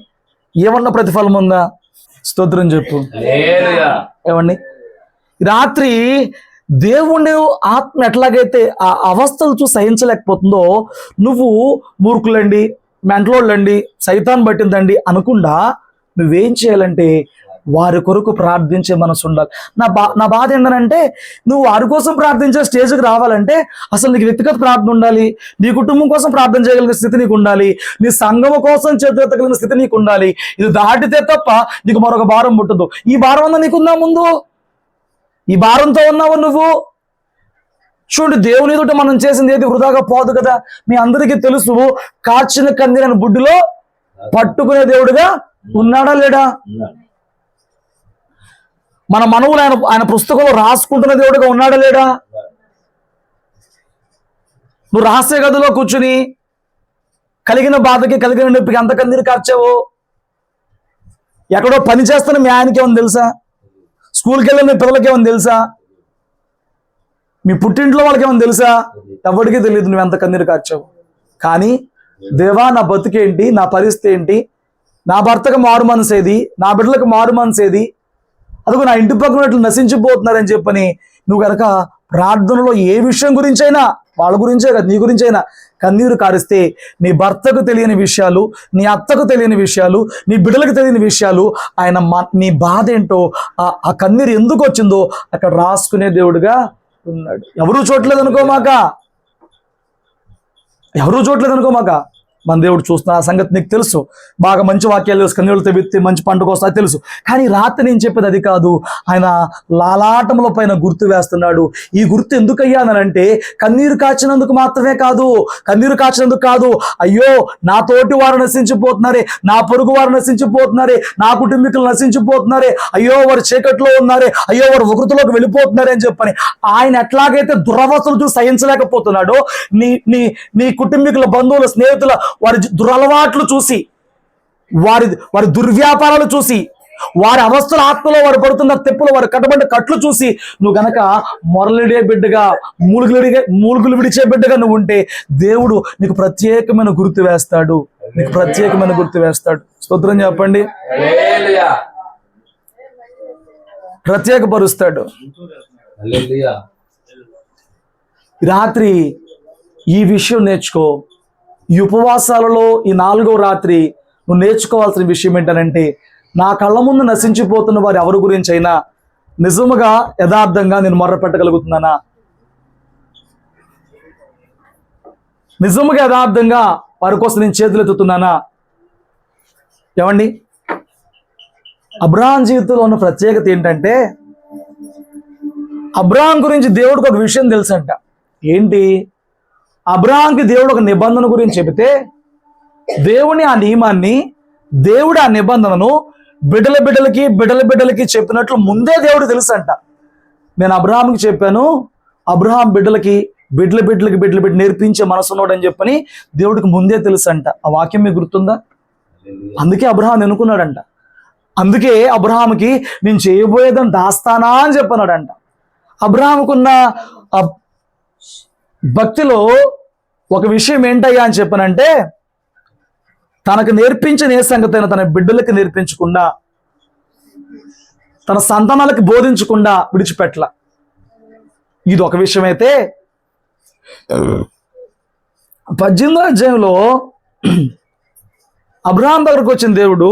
ఏమన్నా ప్రతిఫలం ఉందా? స్తోత్రం చెప్పు. ఏమండి, రాత్రి దేవుని ఆత్మ ఎట్లాగైతే ఆ అవస్థలు చూసి సహించలేకపోతుందో, నువ్వు మూర్ఖులండి, మెంటలోళ్ళండి, సైతాన్ పట్టిందండి అనకుండా నువ్వేం చేయాలంటే వారి కొరకు ప్రార్థించే మనసు ఉండాలి. నా బాధ ఏంటంటే, నువ్వు వారి కోసం ప్రార్థించే స్టేజ్కి రావాలంటే అసలు నీకు వ్యక్తిగత ప్రార్థన ఉండాలి, నీ కుటుంబం కోసం ప్రార్థన చేయగలిగిన స్థితి నీకు ఉండాలి, నీ సంఘం కోసం చేతులెత్తగలిగిన స్థితి నీకు ఉండాలి. ఇది దాటితే తప్ప నీకు మరొక భారం పుట్టదు. ఈ భారం అన్నా నీకుందా? ముందు ఈ భారంతో ఉన్నావు నువ్వు. చూడండి, దేవుని ఎదుట మనం చేసింది ఏది వృధాగా పోదు కదా. మీ అందరికీ తెలుసు, కాచిన కన్నీరని బుడ్డిలో పట్టుకునే దేవుడుగా ఉన్నాడా లేడా? మన మనవులు ఆయన పుస్తకంలో రాసుకుంటున్న దేవుడుగా ఉన్నాడా లేడా? నువ్వు రహస్య గదిలో కూర్చుని కలిగిన బాధకి, కలిగిన నొప్పికి ఎంత కన్నీరు కార్చావు? ఎక్కడో పని చేస్తున్న మీ ఆయనకి ఏమని తెలుసా? స్కూల్కి వెళ్ళిన మీ పిల్లలకి ఏమని తెలుసా? మీ పుట్టింట్లో వాళ్ళకి ఏమని తెలుసా? ఎవరికీ తెలియదు నువ్వు ఎంత కన్నీరు కార్చావు. కానీ దేవా, నా బతుకేంటి, నా పరిస్థితి ఏంటి, నా భర్తకు మారు మనసేది, నా బిడ్డలకు మారు మనసేది, అదిగో నా ఇంటి పక్కన ఇట్లా నశించిపోతున్నారని చెప్పని నువ్వు కనుక ప్రార్థనలో ఏ విషయం గురించైనా, వాళ్ళ గురించే కదా నీ గురించైనా కన్నీరు కారిస్తే, నీ భర్తకు తెలియని విషయాలు, నీ అత్తకు తెలియని విషయాలు, నీ బిడ్డలకు తెలియని విషయాలు, నీ బాధ ఏంటో, ఆ కన్నీరు ఎందుకు వచ్చిందో అక్కడ రాసుకునే దేవుడుగా ఉన్నాడు. ఎవరూ చూడలేదు అనుకోమాక, మన దేవుడు చూస్తున్నా, ఆ సంగతి నీకు తెలుసు. బాగా మంచి వాక్యాలు తెలుసు, కన్నీళ్ళతో విత్తి మంచి పంటకు వస్తా తెలుసు. కానీ రాత్రి నేను చెప్పేది అది కాదు. ఆయన లాలాటముల పైన గుర్తు వేస్తున్నాడు. ఈ గుర్తు ఎందుకు అయ్యానంటే కన్నీరు కాచినందుకు మాత్రమే కాదు, అయ్యో నా తోటి వారు నశించిపోతున్నారే, నా పొరుగు వారు నశించిపోతున్నారే, నా కుటుంబీకులు నశించిపోతున్నారే, అయ్యో వారు చీకట్లో ఉన్నారే, అయ్యో వారు ఉగ్రతలోకి వెళ్ళిపోతున్నారే అని చెప్పని ఆయన ఎట్లాగైతే దురవస్థలు చూసి సహించలేకపోతున్నాడో, నీ కుటుంబీకుల, బంధువుల, స్నేహితుల వారి దురలవాట్లు చూసి, వారి దుర్వ్యాపారాలు చూసి, వారి అవస్థల ఆత్మలో వారు పడుతున్న తెప్పులు, వారు కట్టబడ్డ కట్లు చూసి నువ్వు గనక మొరలిడే బిడ్డగా, మూలుగులు విడిచే బిడ్డగా నువ్వు ఉంటే దేవుడు నీకు ప్రత్యేకమైన గుర్తు వేస్తాడు. స్తోత్రం చెప్పండి. ప్రత్యేకపరుస్తాడు. రాత్రి ఈ విషయం నేర్చుకో. ఈ ఉపవాసాలలో ఈ 4వ రాత్రి నువ్వు నేర్చుకోవాల్సిన విషయం ఏంటంటే, నా కళ్ళ ముందు నశించిపోతున్న వారు ఎవరి గురించి అయినా నిజముగా యథార్థంగా నేను మొర్ర పెట్టగలుగుతున్నానా? నిజముగా యథార్థంగా వారి కోసం నేను చేతులు ఎత్తుతున్నానా? ఏమండి, అబ్రహాం జీవితంలో ఉన్న ప్రత్యేకత ఏంటంటే, అబ్రహాం గురించి దేవుడికి ఒక విషయం తెలుసంట. ఏంటి? అబ్రహాంకి దేవుడు ఒక నిబంధన గురించి చెబితే, దేవుని ఆ నియమాన్ని, దేవుడు ఆ నిబంధనను బిడ్డలకి చెప్పినట్లు ముందే దేవుడు తెలుసంట. నేను అబ్రహాంకి చెప్పాను, అబ్రహాం బిడ్డలకి నేర్పించే మనసున్నాడు అని చెప్పని దేవుడికి ముందే తెలుసంట. ఆ వాక్యం మీకు గుర్తుందా? అందుకే అబ్రహాం ఎన్నుకున్నాడంట. అందుకే అబ్రహాంకి నేను చేయబోయేదని దాస్తానా అని చెప్పన్నాడంట. అబ్రహాంకున్న భక్తిలో ఒక విషయం ఏంటయ్యా అని చెప్పనంటే, తనకు నేర్పించిన ఏ సంగతి అయినా తన బిడ్డలకి నేర్పించకుండా, తన సంతానాలకు బోధించకుండా విడిచిపెట్టల. ఇది ఒక విషయం అయితే, 18వ అధ్యాయంలో అబ్రహాం దగ్గరకు వచ్చిన దేవుడు,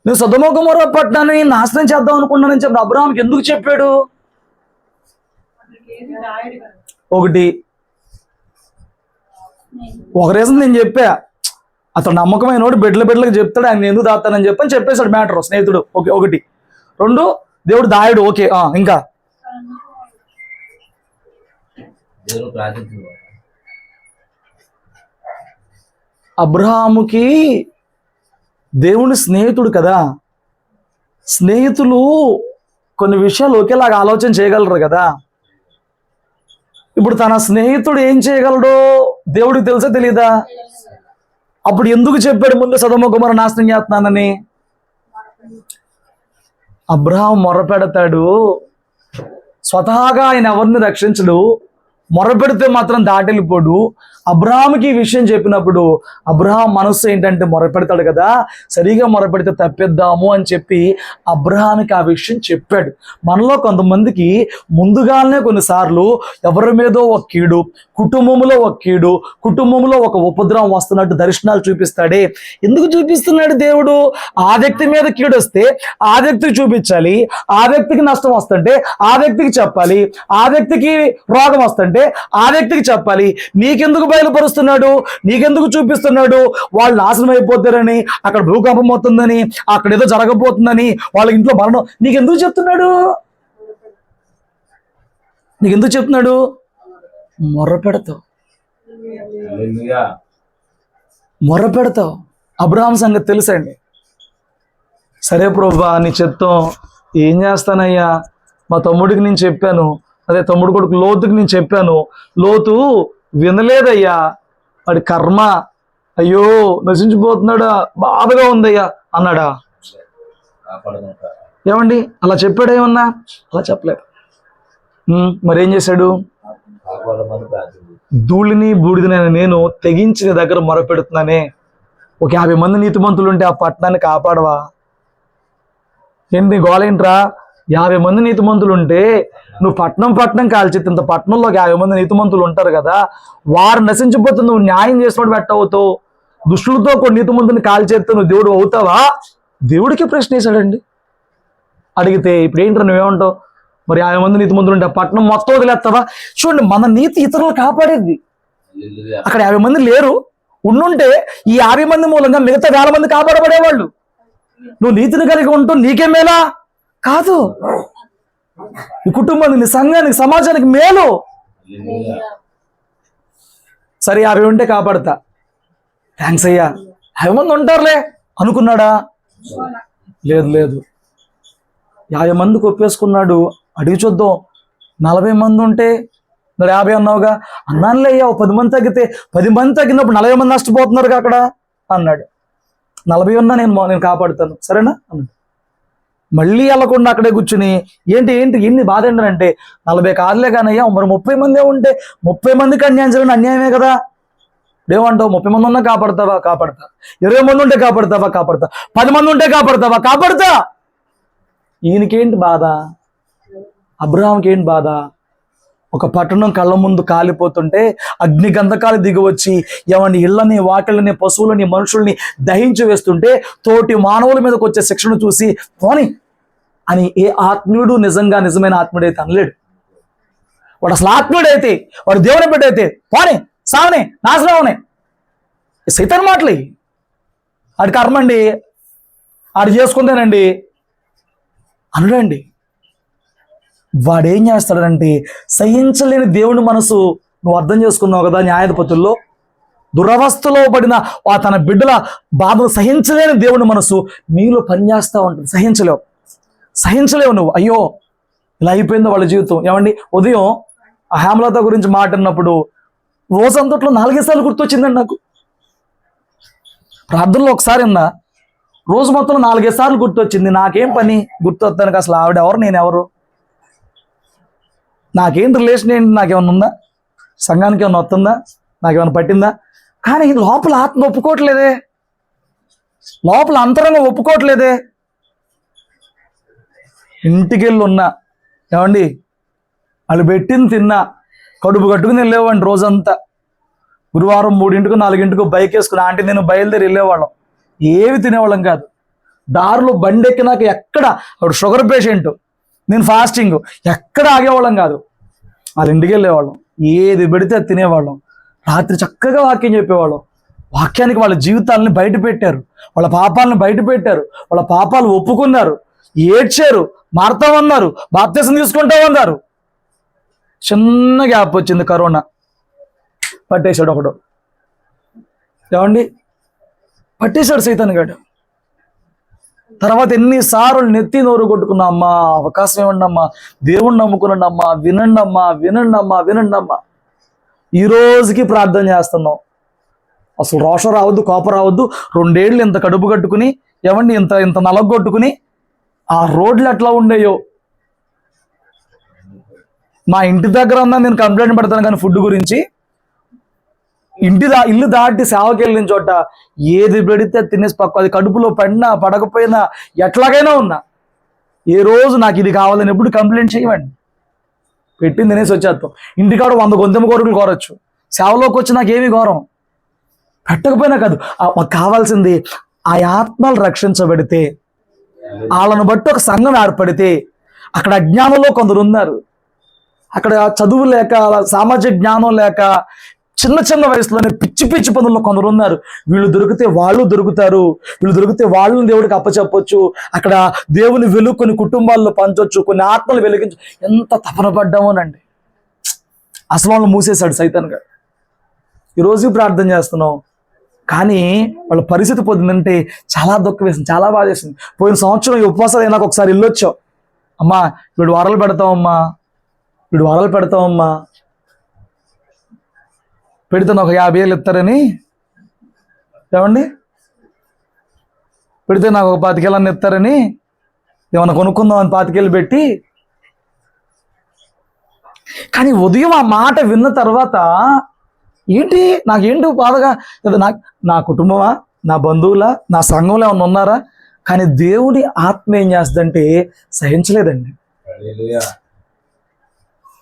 నేను సొదొమ గొమొర్రా పట్టణాన్ని నాశనం చేద్దాం అనుకున్నానని చెప్పి అబ్రహాంకి ఎందుకు చెప్పాడు? ఒక రీజన్ నేను చెప్పా, అతను నమ్మకమైనోడు బిడ్డలకు చెప్తాడు, ఆయన ఎందుకు దాస్తానని చెప్పేశాడు మ్యాటర్. స్నేహితుడు ఓకే. 1, 2 దేవుడు దాయుడు. ఓకే. ఇంకా అబ్రహాముకి దేవుని స్నేహితుడు కదా. స్నేహితులు కొన్ని విషయాలు ఒకేలాగా ఆలోచన చేయగలరు కదా. ఇప్పుడు తన స్నేహితుడు ఏం చేయగలడో దేవుడికి తెలుసా తెలీదా? అప్పుడు ఎందుకు చెప్పాడు ముందు సొదొమ గొమొర్రా నాశనం చేస్తున్నానని? అబ్రహాం మొర్రపెడతాడు, స్వతహాగా ఆయన ఎవరిని రక్షించడు, మొర్రపెడితే మాత్రం దాటెళ్ళిపోడు. అబ్రహాంకి ఈ విషయం చెప్పినప్పుడు అబ్రహాం మనస్సు ఏంటంటే మొరపెడతాడు కదా, సరిగా మొరపెడితే తప్పిద్దాము అని చెప్పి అబ్రహాంకి ఆ విషయం చెప్పాడు. మనలో కొంతమందికి ముందుగానే కొన్నిసార్లు ఎవరి మీదో ఒక కీడు, కుటుంబంలో ఒక కీడు, కుటుంబంలో ఒక ఉపద్రవం వస్తున్నట్టు దర్శనాలు చూపిస్తాడే. ఎందుకు చూపిస్తున్నాడు దేవుడు? ఆ వ్యక్తి మీద కీడు వస్తే ఆ వ్యక్తికి చూపించాలి, ఆ వ్యక్తికి నష్టం వస్తుంటే ఆ వ్యక్తికి చెప్పాలి, ఆ వ్యక్తికి రోగం వస్తుంటే ఆ వ్యక్తికి చెప్పాలి. నీకెందుకు బయలుపరుస్తున్నాడు? నీకెందుకు చూపిస్తున్నాడు? వాళ్ళు నాశనం అయిపోతారని, అక్కడ భూకంపం అవుతుందని, అక్కడ ఏదో జరగబోతుందని, వాళ్ళ ఇంట్లో మరణం నీకెందుకు చెప్తున్నాడు? నీకు ఎందుకు చెప్తున్నాడు? మొర్ర పెడతావు, మొర్ర పెడతావు. అబ్రహాం సంగతి తెలుసండి. సరే ప్రభువా నీ చిత్తం, ఏం చేస్తానయ్యా, మా తమ్ముడికి నేను చెప్పాను, అదే తమ్ముడు కొడుకు లోతుకి నేను చెప్పాను, లోతు వినలేదయ్యా, వాడి కర్మ, అయ్యో నశించిపోతున్నాడా, బాధగా ఉందయ్యా అన్నాడా? ఏమండి అలా చెప్పాడా? ఏమన్నా అలా చెప్పలేదు. మరేం చేశాడు? ధూళిని బూడిదని నేను తెగించి నీ దగ్గర మొరపెడుతున్నానే, ఒక 50 మంది నీతిమంతులు ఉంటే ఆ పట్టణాన్ని కాపాడవా? ఏంటి గోలేంట్రా? 50 మంది నీతిమంతులు ఉంటే నువ్వు పట్నం కాల్చితే, ఇంత పట్టణంలో 50 మంది నీతిమంతులు ఉంటారు కదా, వారు నశించిపోతే నువ్వు న్యాయం చేసినప్పుడు పెట్టవుతావు. దుష్టులతో కొన్ని నీతిమంతుని కాల్చేస్తే నువ్వు దేవుడు అవుతావా? దేవుడికి ప్రశ్న వేశాడండి. అడిగితే ఇప్పుడు ఏంట్రా నువ్వేమంటావు? మరి 50 మంది నీతిమంతులు ఉంటే ఆ పట్టణం మొత్తం వదిలేస్తావా? చూడండి, మన నీతి ఇతరులు కాపాడేది. అక్కడ 50 మంది లేరు, ఉండుంటే ఈ 50 మంది మూలంగా మిగతా 1000 మంది కాపాడబడేవాళ్ళు. నువ్వు నీతిని కలిగి ఉంటూ నీకే మేలా? కాదు, నీ కుటుంబానికి, నీ సంఘానికి, సమాజానికి మేలు. సరే 50 ఉంటే కాపాడతా, థ్యాంక్స్ అయ్యా, 50 మంది ఉంటారులే అనుకున్నాడా? లేదు లేదు, 50 మందికి ఒప్పేసుకున్నాడు. అడిగి చూద్దాం, 40 మంది ఉంటే, మరి 50 అన్నావుగా, అన్నానులే అయ్యా, 10 మంది తగ్గితే, 10 మంది తగ్గినప్పుడు 40 మంది నష్టపోతున్నారు అక్కడ అన్నాడు. 40 ఉన్నా నేను కాపాడుతాను, సరేనా అన్నాడు. మళ్ళీ వెళ్ళకుండా అక్కడే కూర్చుని ఏంటి ఎన్ని బాధ ఏంటంటే, 40 కాదులే కానయ్యా, మరి 30 మందే ఉంటే 30 మందికి అన్యాయం చేయడం అన్యాయమే కదా. ఏమంటావు? 30 మంది ఉన్నా కాపాడతావా? కాపాడతా. 20 మంది ఉంటే కాపాడతావా? కాపాడతా. 10 మంది ఉంటే కాపాడతావా? కాపాడతా. ఈయనకేంటి బాధ? అబ్రహాంకి ఏంటి బాధ? ఒక పట్టణం కళ్ళ ముందు కాలిపోతుంటే అగ్ని గంధకాలు దిగివచ్చి ఏమని ఇళ్ళని, వాకిళ్ళని, పశువులని, మనుషుల్ని దహించి వేస్తుంటే తోటి మానవుల మీదకి వచ్చే శిక్షను చూసి పోని అని ఏ ఆత్మీయుడు నిజమైన ఆత్మీయుడైతే అనలేడు. వాడు అసలు ఆత్మీయుడైతే, వాడు దేవుని బిడ్డైతే పోని, సావని, నాశనం అవని, సైతాన్ మాటలు. ఆడి కర్మండి, ఆడు చేసుకుందేనండి అనుడండి. వాడేం చేస్తాడంటే, సహించలేని దేవుని మనసు నువ్వు అర్థం చేసుకున్నావు కదా న్యాయాధిపతుల్లో, దురవస్థలో పడిన తన బిడ్డల బాధలు సహించలేని దేవుని మనసు నీలో పనిచేస్తూ ఉంటుంది. సహించలేవు నువ్వు. అయ్యో ఇలా అయిపోయిందో వాళ్ళ జీవితం. ఏమండి, ఉదయం ఆ హేమలత గురించి మాట్లాడినప్పుడు రోజంతట్లో 4 సార్లు గుర్తొచ్చిందండి నాకు. ప్రార్థనలో ఒకసారి ఉన్నా, రోజు మొత్తం 4 సార్లు గుర్తొచ్చింది. నాకేం పని గుర్తొస్తానికి? అసలు ఆవిడ ఎవరు, నేనెవరు, నాకేం రిలేషన్ ఏంటి, నాకేమన్నా ఉందా, సంఘానికి ఏమన్నా వస్తుందా, నాకేమన్నా పట్టిందా? కానీ లోపల ఆత్మ ఒప్పుకోవట్లేదే, లోపల అంతరంగం ఒప్పుకోవట్లేదే. ఇంటికి వెళ్ళి ఉన్నా, ఏమండి వాళ్ళు పెట్టింది తిన్నా, కడుపు కట్టుకుని వెళ్ళేవాడిని రోజంతా. గురువారం 3ంటికో 4ంటికో బైక్ వేసుకుని ఆంటీ నేను బయలుదేరి వెళ్ళేవాళ్ళం. ఏవి తినేవాళ్ళం కాదు. దారిలో బండి ఎక్కినాక ఎక్కడ, ఆవిడ షుగర్ పేషెంట్, నేను ఫాస్టింగ్, ఎక్కడ ఆగేవాళ్ళం కాదు. వాళ్ళ ఇంటికి వెళ్ళేవాళ్ళం, ఏది పెడితే అది తినేవాళ్ళం. రాత్రి చక్కగా వాక్యం చెప్పేవాళ్ళం. వాక్యానికి వాళ్ళ జీవితాలని బయట పెట్టారు, వాళ్ళ పాపాలను బయట పెట్టారు, వాళ్ళ పాపాలు ఒప్పుకున్నారు, ఏడ్చారు, మారుతామన్నారు, బాప్తిసం తీసుకుంటామన్నారు. చిన్న గ్యాప్ వచ్చింది, కరోనా పట్టేశాడు ఒకడు. ఏమండి, పట్టేశాడు సైతాన్ గాడు. తర్వాత ఎన్నిసార్లు నెత్తి నోరు కొట్టుకున్నా, అమ్మా అవకాశం ఇవ్వండి అమ్మా, దేవుణ్ణి నమ్ముకునండి అమ్మా, వినండి అమ్మా. ఈ రోజుకి ప్రార్థన చేస్తున్నాం. అసలు రోషం రావద్దు, కోపం రావద్దు. 2 ఏళ్ళు ఇంత కడుపు కట్టుకుని, ఏమండి ఇంత నలగొట్టుకుని ఆ రోడ్లు ఎట్లా ఉండేయో. మా ఇంటి దగ్గర ఉన్నా నేను కంప్లైంట్ పెడతాను కానీ ఫుడ్ గురించి, ఇల్లు దాటి సేవకి వెళ్ళిన చోట ఏది పెడితే తినేసి పక్క, అది కడుపులో పడినా పడకపోయినా ఎట్లాగైనా ఉన్నా, ఏ రోజు నాకు ఇది కావాలని ఎప్పుడు కంప్లైంట్ చేయమండి. పెట్టింది తినేసి వచ్చేస్తాం. ఇంటికాడ 100 గొంతెమ్మ కోరికలు కోరచ్చు, సేవలోకి వచ్చి నాకేమీ ఘోరం. పెట్టకపోయినా కాదు, మాకు కావాల్సింది ఆ ఆత్మలు రక్షించబడితే, వాళ్ళను బట్టి ఒక సంఘం ఏర్పడితే. అక్కడ అజ్ఞానంలో కొందరు ఉన్నారు, అక్కడ చదువు లేక, సామాజిక జ్ఞానం లేక, చిన్న వయసులోనే పిచ్చి పనుల్లో కొందరు ఉన్నారు. వీళ్ళు దొరికితే వాళ్ళు దొరుకుతారు, వీళ్ళు దొరికితే వాళ్ళని దేవుడికి అప్పచెప్పొచ్చు. అక్కడ దేవుని వెలుగు కొన్ని కుటుంబాల్లో పంచొచ్చు, కొన్ని ఆత్మలు వెలిగించు. ఎంత తపన పడ్డామోనండి. అసలు వాళ్ళని మూసేశాడు సైతాన్ గారు. ఈరోజు ప్రార్థన చేస్తున్నాం, కానీ వాళ్ళ పరిస్థితి పొందిందంటే చాలా దుఃఖం వేసింది, చాలా బాధ వేసింది. పోయిన సంవత్సరం ఈ ఉపవాసాలు అయినాక ఒకసారి వెళ్ళొచ్చావు, అమ్మా వీడు వారాలు పెడతామమ్మా, వీడు వారాలు పెడతామమ్మా, పెడితే నాకు 50,000 ఇస్తారని, ఏమండి పెడితే నాకు ఒక 25,000 ఇస్తారని ఏమన్నా కొనుక్కుందాం అని 25,000 పెట్టి. కానీ ఉదయం ఆ మాట విన్న తర్వాత ఏంటి నాకేంటి బాధగా, నా కుటుంబమా, నా బంధువులా, నా సంఘంలో ఏమన్నా ఉన్నారా? కానీ దేవుని ఆత్మ ఏం చేస్తుందంటే సహించలేదండి.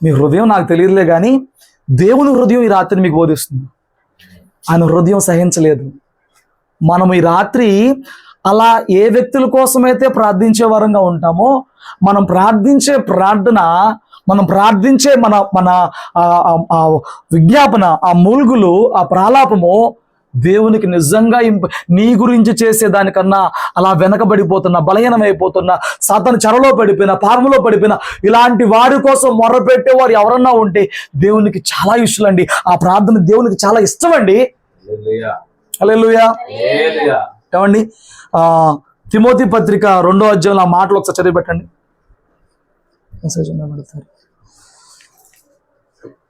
మీ హృదయం నాకు తెలియదులే, కానీ దేవుని హృదయం ఈ రాత్రిని మీకు బోధిస్తుంది. ఆయన హృదయం సహించలేదు. మనం ఈ రాత్రి అలా ఏ వ్యక్తుల కోసమైతే ప్రార్థించే వారంగా ఉంటామో, మనం ప్రార్థించే ప్రార్థన, మనం ప్రార్థించే మన మన విజ్ఞాపన, ఆ మూల్గులు, ఆ ప్రాలాపము దేవునికి నిజంగా నీ గురించి చేసేదానికన్నా అలా వెనకబడిపోతున్న, బలహీనమైపోతున్న, సాతాను చెరలో పడిపోయిన, పాపంలో పడిపోయిన ఇలాంటి వారి కోసం మొర్రపెట్టే వారు ఎవరన్నా ఉంటే దేవునికి చాలా ఇష్టమండి. ఆ ప్రార్థన దేవునికి చాలా ఇష్టం అండి. హల్లెలూయా. ఏమండి, తిమోతి పత్రిక 2వ అధ్యాయంలో ఆ మాటలు ఒకసారి చదివి పెట్టండి.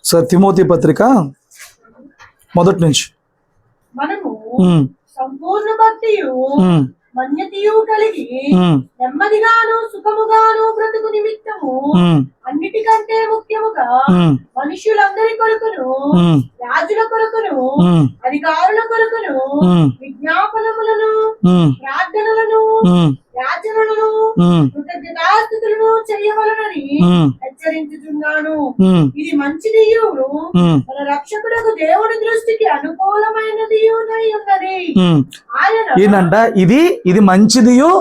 సార్ తిమోతి పత్రిక 1 నుంచి. మనము సంపూర్ణ భక్తియు మన్యతయు కలిగి నెమ్మదిగాను సుఖముగాను బ్రతుకు నిమిత్తము అన్నిటికంటే ముఖ్యముగా మనుషులందరి కొరకును, రాజుల కొరకును, అధికారుల కొరకును విజ్ఞాపనములను, ప్రార్థనలను, యాచనలను, కృతజ్ఞతాస్తుతులను చేయవలనని హెచ్చరించుచున్నాను. ఇది మంచిదియు, మన రక్షకుడకు దేవుని దృష్టికి అనుకూలమైనది ఉన్నది. ఏంటంట ఇది మంచిదియు,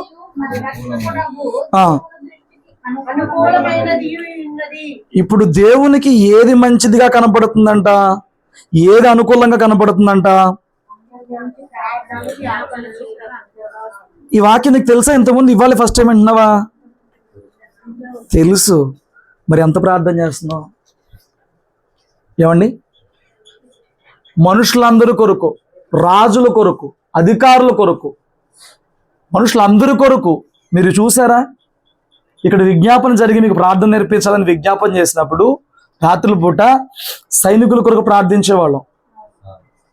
ఇప్పుడు దేవునికి ఏది మంచిదిగా కనపడుతుందంట, ఏది అనుకూలంగా కనపడుతుందంట? ఈ వాక్యం నీకు తెలుసా? ఇంతకుముందు ఇవ్వాలి ఫస్ట్ టైం వింటున్నావా? తెలుసు, మరి ఎంత ప్రార్థన చేస్తున్నావు? ఏమండి, మనుషులందరి కొరకు, రాజుల కొరకు, అధికారుల కొరకు, మనుషులందరి కొరకు మీరు చూసారా? ఇక్కడ విజ్ఞాపన జరిగి మీకు ప్రార్థన నేర్పించాలని విజ్ఞాపన చేసినప్పుడు రాత్రుల పూట సైనికుల కొరకు ప్రార్థించేవాళ్ళం,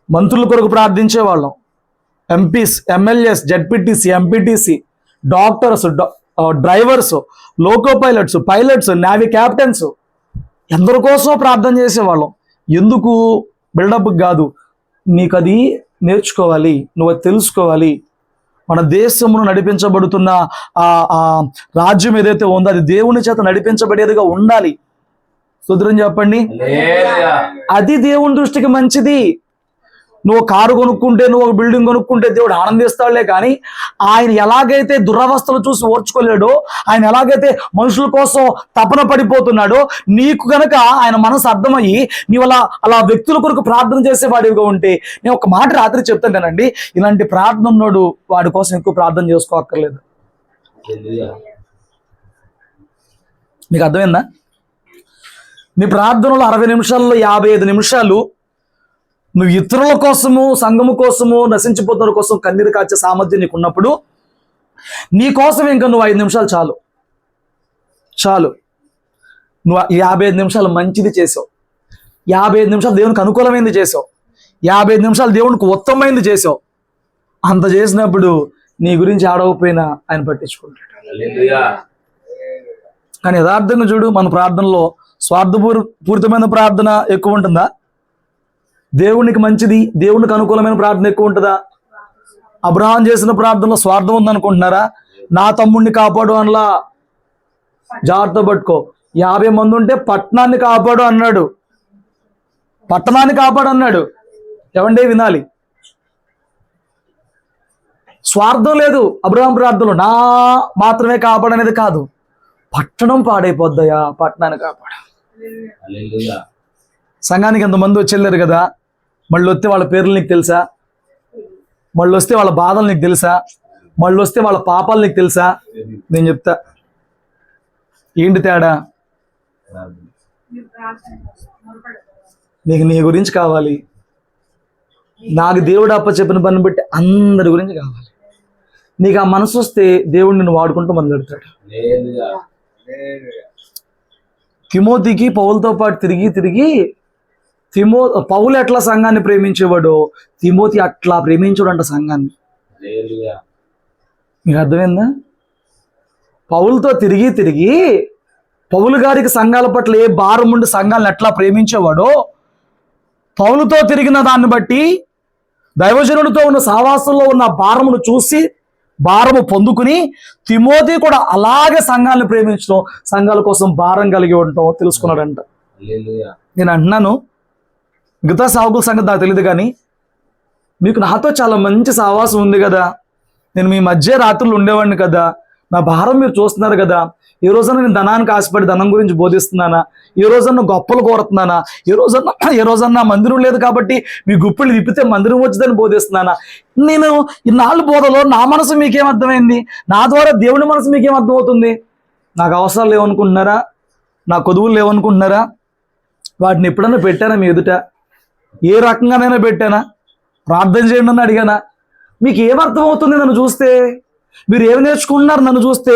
మంత్రుల కొరకు ప్రార్థించేవాళ్ళం, MPs, MLAs, ZPTC, MPTC, doctors, drivers, loco pilots, navy captains, ఎందరి కోసం ప్రార్థన చేసేవాళ్ళం. ఎందుకు? బిల్డప్ కాదు, నీకు అది నేర్చుకోవాలి, నువ్వు అది తెలుసుకోవాలి. మన దేశమును నడిపించబడుతున్న ఆ రాజ్యం ఏదైతే ఉందో అది దేవుని చేత నడిపించబడేదిగా ఉండాలి. స్తోత్రం చెప్పండి. అది దేవుని దృష్టికి మంచిది. నువ్వు కారు కొనుక్కుంటే, నువ్వు ఒక బిల్డింగ్ కొనుక్కుంటే దేవుడు ఆనందిస్తాడులే, కానీ ఆయన ఎలాగైతే దురవస్థలు చూసి ఓర్చుకోలేడో, ఆయన ఎలాగైతే మనుషుల కోసం తపన పడిపోతున్నాడో, నీకు గనక ఆయన మనసు అర్థమయ్యి నీవు అలా వ్యక్తుల కొరకు ప్రార్థన చేసేవాడివిగా ఉంటే, నేను ఒక మాట రాత్రి చెప్తాను కదండి, ఇలాంటి ప్రార్థన ఉన్నాడు వాడి కోసం ఎక్కువ ప్రార్థన చేసుకోక్కర్లేదు. మీకు అర్థమైందా? నీ ప్రార్థనలో 60 నిమిషాల్లో 55 నిమిషాలు నువ్వు ఇతరుల కోసము, సంఘము కోసము, నశించిపోతున్న కోసం కన్నీరు కాచే సామర్థ్యం నీకు ఉన్నప్పుడు నీ కోసం ఇంకా నువ్వు 5 నిమిషాలు చాలు. నువ్వు 55 నిమిషాలు మంచిది చేసావు, 55 నిమిషాలు దేవునికి అనుకూలమైనది చేసావు, 55 నిమిషాలు దేవునికి ఉత్తమమైనది చేసావు. అంత చేసినప్పుడు నీ గురించి ఆడవపోయినా ఆయన పట్టించుకుంటాడు. కానీ యథార్థంగా చూడు, మన ప్రార్థనలో స్వార్థపూరితమైన ప్రార్థన ఎక్కువ ఉంటుందా? దేవునికి మంచిది, దేవునికి అనుకూలమైన ప్రార్థన ఎక్కువ ఉంటుందా? అబ్రహాం చేసిన ప్రార్థనలో స్వార్థం ఉందనుకుంటున్నారా? నా తమ్ముడిని కాపాడు అనలా, జాగ్రత్త పట్టుకో. 50 మంది ఉంటే పట్టణాన్ని కాపాడు అన్నాడు, పట్టణాన్ని కాపాడు అన్నాడు. ఎవండే వినాలి, స్వార్థం లేదు అబ్రహాం ప్రార్థనలో. నా మాత్రమే కాపాడు అనేది కాదు, పట్టణం పాడైపోద్దయా, పట్టణాన్ని కాపాడు. సంఘానికి ఎంతమంది వచ్చేళ్ళారు కదా, మళ్ళీ వస్తే వాళ్ళ పేర్లు నీకు తెలుసా? మళ్ళీ వస్తే వాళ్ళ బాధలు నీకు తెలుసా? మళ్ళీ వస్తే వాళ్ళ పాపాలు నీకు తెలుసా? నేను చెప్తా ఏంటి తేడా. నీకు నీ గురించి కావాలి, నాకు దేవుడు అప్పచెప్పిన పని బట్టి అందరి గురించి కావాలి. నీకు ఆ మనసు వస్తే దేవుడు నిన్ను వాడుకుంటూ మొదలెడతాడు. తిమోతికి పౌలుతో పాటు తిరిగి పౌలు ఎట్లా సంఘాన్ని ప్రేమించేవాడో తిమోతి అట్లా ప్రేమించాడంట సంఘాన్ని. మీకు అర్థమైందా? పౌలుతో తిరిగి పౌలు గారికి సంఘాల పట్ల ఏ భారం ఉండి సంఘాలను ఎట్లా ప్రేమించేవాడో, పౌలుతో తిరిగిన దాన్ని బట్టి దైవజనుడితో ఉన్న సహవాసంలో ఉన్న భారమును చూసి భారము పొందుకుని తిమోతి కూడా అలాగే సంఘాలను ప్రేమించడం, సంఘాల కోసం భారం కలిగి ఉండటం తెలుసుకున్నాడంట. నేను అంటున్నాను, మిగతా సావుకుల సంగతి నాకు తెలియదు, కానీ మీకు నాతో చాలా మంచి సహవాసం ఉంది కదా, నేను మీ మధ్య రాత్రులు ఉండేవాడిని కదా, నా భారం మీరు చూస్తున్నారు కదా. ఏ రోజన్నా నేను ధనానికి ఆశపడి ధనం గురించి బోధిస్తున్నానా? ఏ రోజన్నా గొప్పలు కోరుతున్నానా? ఏ రోజన్నా మందిరం లేదు కాబట్టి మీ గుప్పిళ్ళు తిప్పితే మందిరం వచ్చిందని బోధిస్తున్నానా? నేను ఇన్నాళ్ళు బోధలో నా మనసు మీకేం అర్థమైంది? నా ద్వారా దేవుని మనసు మీకేం అర్థమవుతుంది? నాకు అవసరాలు లేవనుకుంటున్నారా? నా కొదువులు లేవనుకుంటున్నారా? వాటిని ఎప్పుడన్నా పెట్టానా మీ ఎదుట? ఏ రకంగానైనా పెట్టానా? ప్రార్థన చేయండి అని అడిగానా? మీకు ఏమర్థమవుతుంది నన్ను చూస్తే? మీరు ఏమి నేర్చుకుంటున్నారు నన్ను చూస్తే?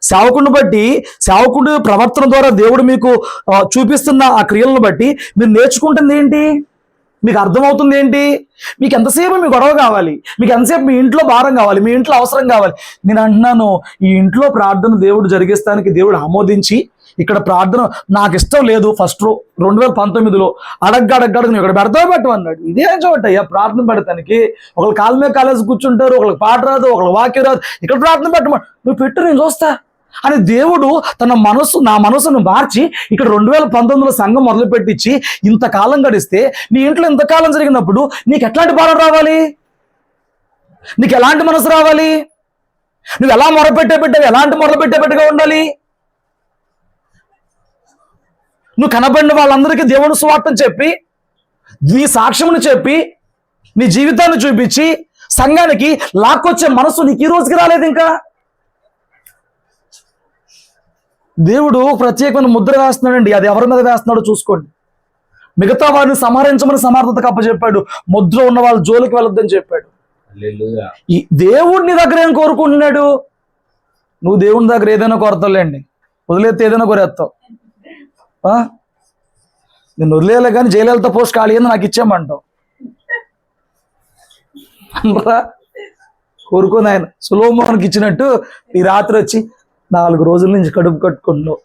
సేవకుడిని బట్టి, సేవకుడి ప్రవర్తన ద్వారా దేవుడు మీకు చూపిస్తున్న ఆ క్రియలను బట్టి మీరు నేర్చుకుంటుంది ఏంటి? మీకు అర్థమవుతుంది ఏంటి? మీకు ఎంతసేపు మీ గొడవ కావాలి, మీకు ఎంతసేపు మీ ఇంట్లో భారం కావాలి, మీ ఇంట్లో అవసరం కావాలి. నేను అంటున్నాను, ఈ ఇంట్లో ప్రార్థన దేవుడు జరిగిస్తానికి దేవుడు ఆమోదించి, ఇక్కడ ప్రార్థన నాకు ఇష్టం లేదు ఫస్ట్ 2019లో అడగ్గ నువ్వు ఇక్కడ పెడతావు పెట్టమన్నాడు. ఇదేం చోటయ్యా ప్రార్థన పెడతానికి? ఒకళ్ళు కాళ్ళ మీద కాలేసి కూర్చుంటారు, ఒకళ్ళకి పాట రాదు, ఒకళ్ళకి వాక్యం రాదు, ఇక్కడ ప్రార్థన పెట్టమని నువ్వు పెట్టు, నేను చూస్తా అని దేవుడు నా మనసును మార్చి ఇక్కడ 2019లో సంఘం మొదలు పెట్టించి ఇంతకాలం గడిస్తే, నీ ఇంట్లో ఇంతకాలం జరిగినప్పుడు నీకు ఎట్లాంటి భారం రావాలి? నీకు ఎలాంటి మనసు రావాలి? నువ్వు ఎలా ఎలాంటి మొరపెట్టేపెట్టుగా ఉండాలి? నువ్వు కనబడిన వాళ్ళందరికీ దేవుని సువార్తను చెప్పి, నీ సాక్ష్యమును చెప్పి, నీ జీవితాన్ని చూపించి సంఘానికి లాక్కొచ్చే మనసు నీకు ఈ రోజుకి రాలేదు. ఇంకా దేవుడు ప్రత్యేకమైన ముద్ర వేస్తున్నాడండి. అది ఎవరి మీద వేస్తున్నాడో చూసుకోండి. మిగతా వారిని సంహరించమని సమర్థతకు అప్పచెప్పాడు. ముద్ర ఉన్న వాళ్ళ జోలికి వెళ్ళొద్దని చెప్పాడు. ఈ దేవుడిని దగ్గర ఏం కోరుకుంటున్నాడు? నువ్వు దేవుని దగ్గర ఏదైనా కొరతలేండి, వదిలేస్తే ఏదైనా కొరేస్తావు. నేను వదిలేయాలి కానీ జయలలిత పోస్ట్ ఖాళీ అని నాకు ఇచ్చామంటావు. కోరుకుని ఆయన సులోమోనికి ఇచ్చినట్టు ఈ రాత్రి వచ్చి 4 రోజుల నుంచి కడుపు కట్టుకున్నావు,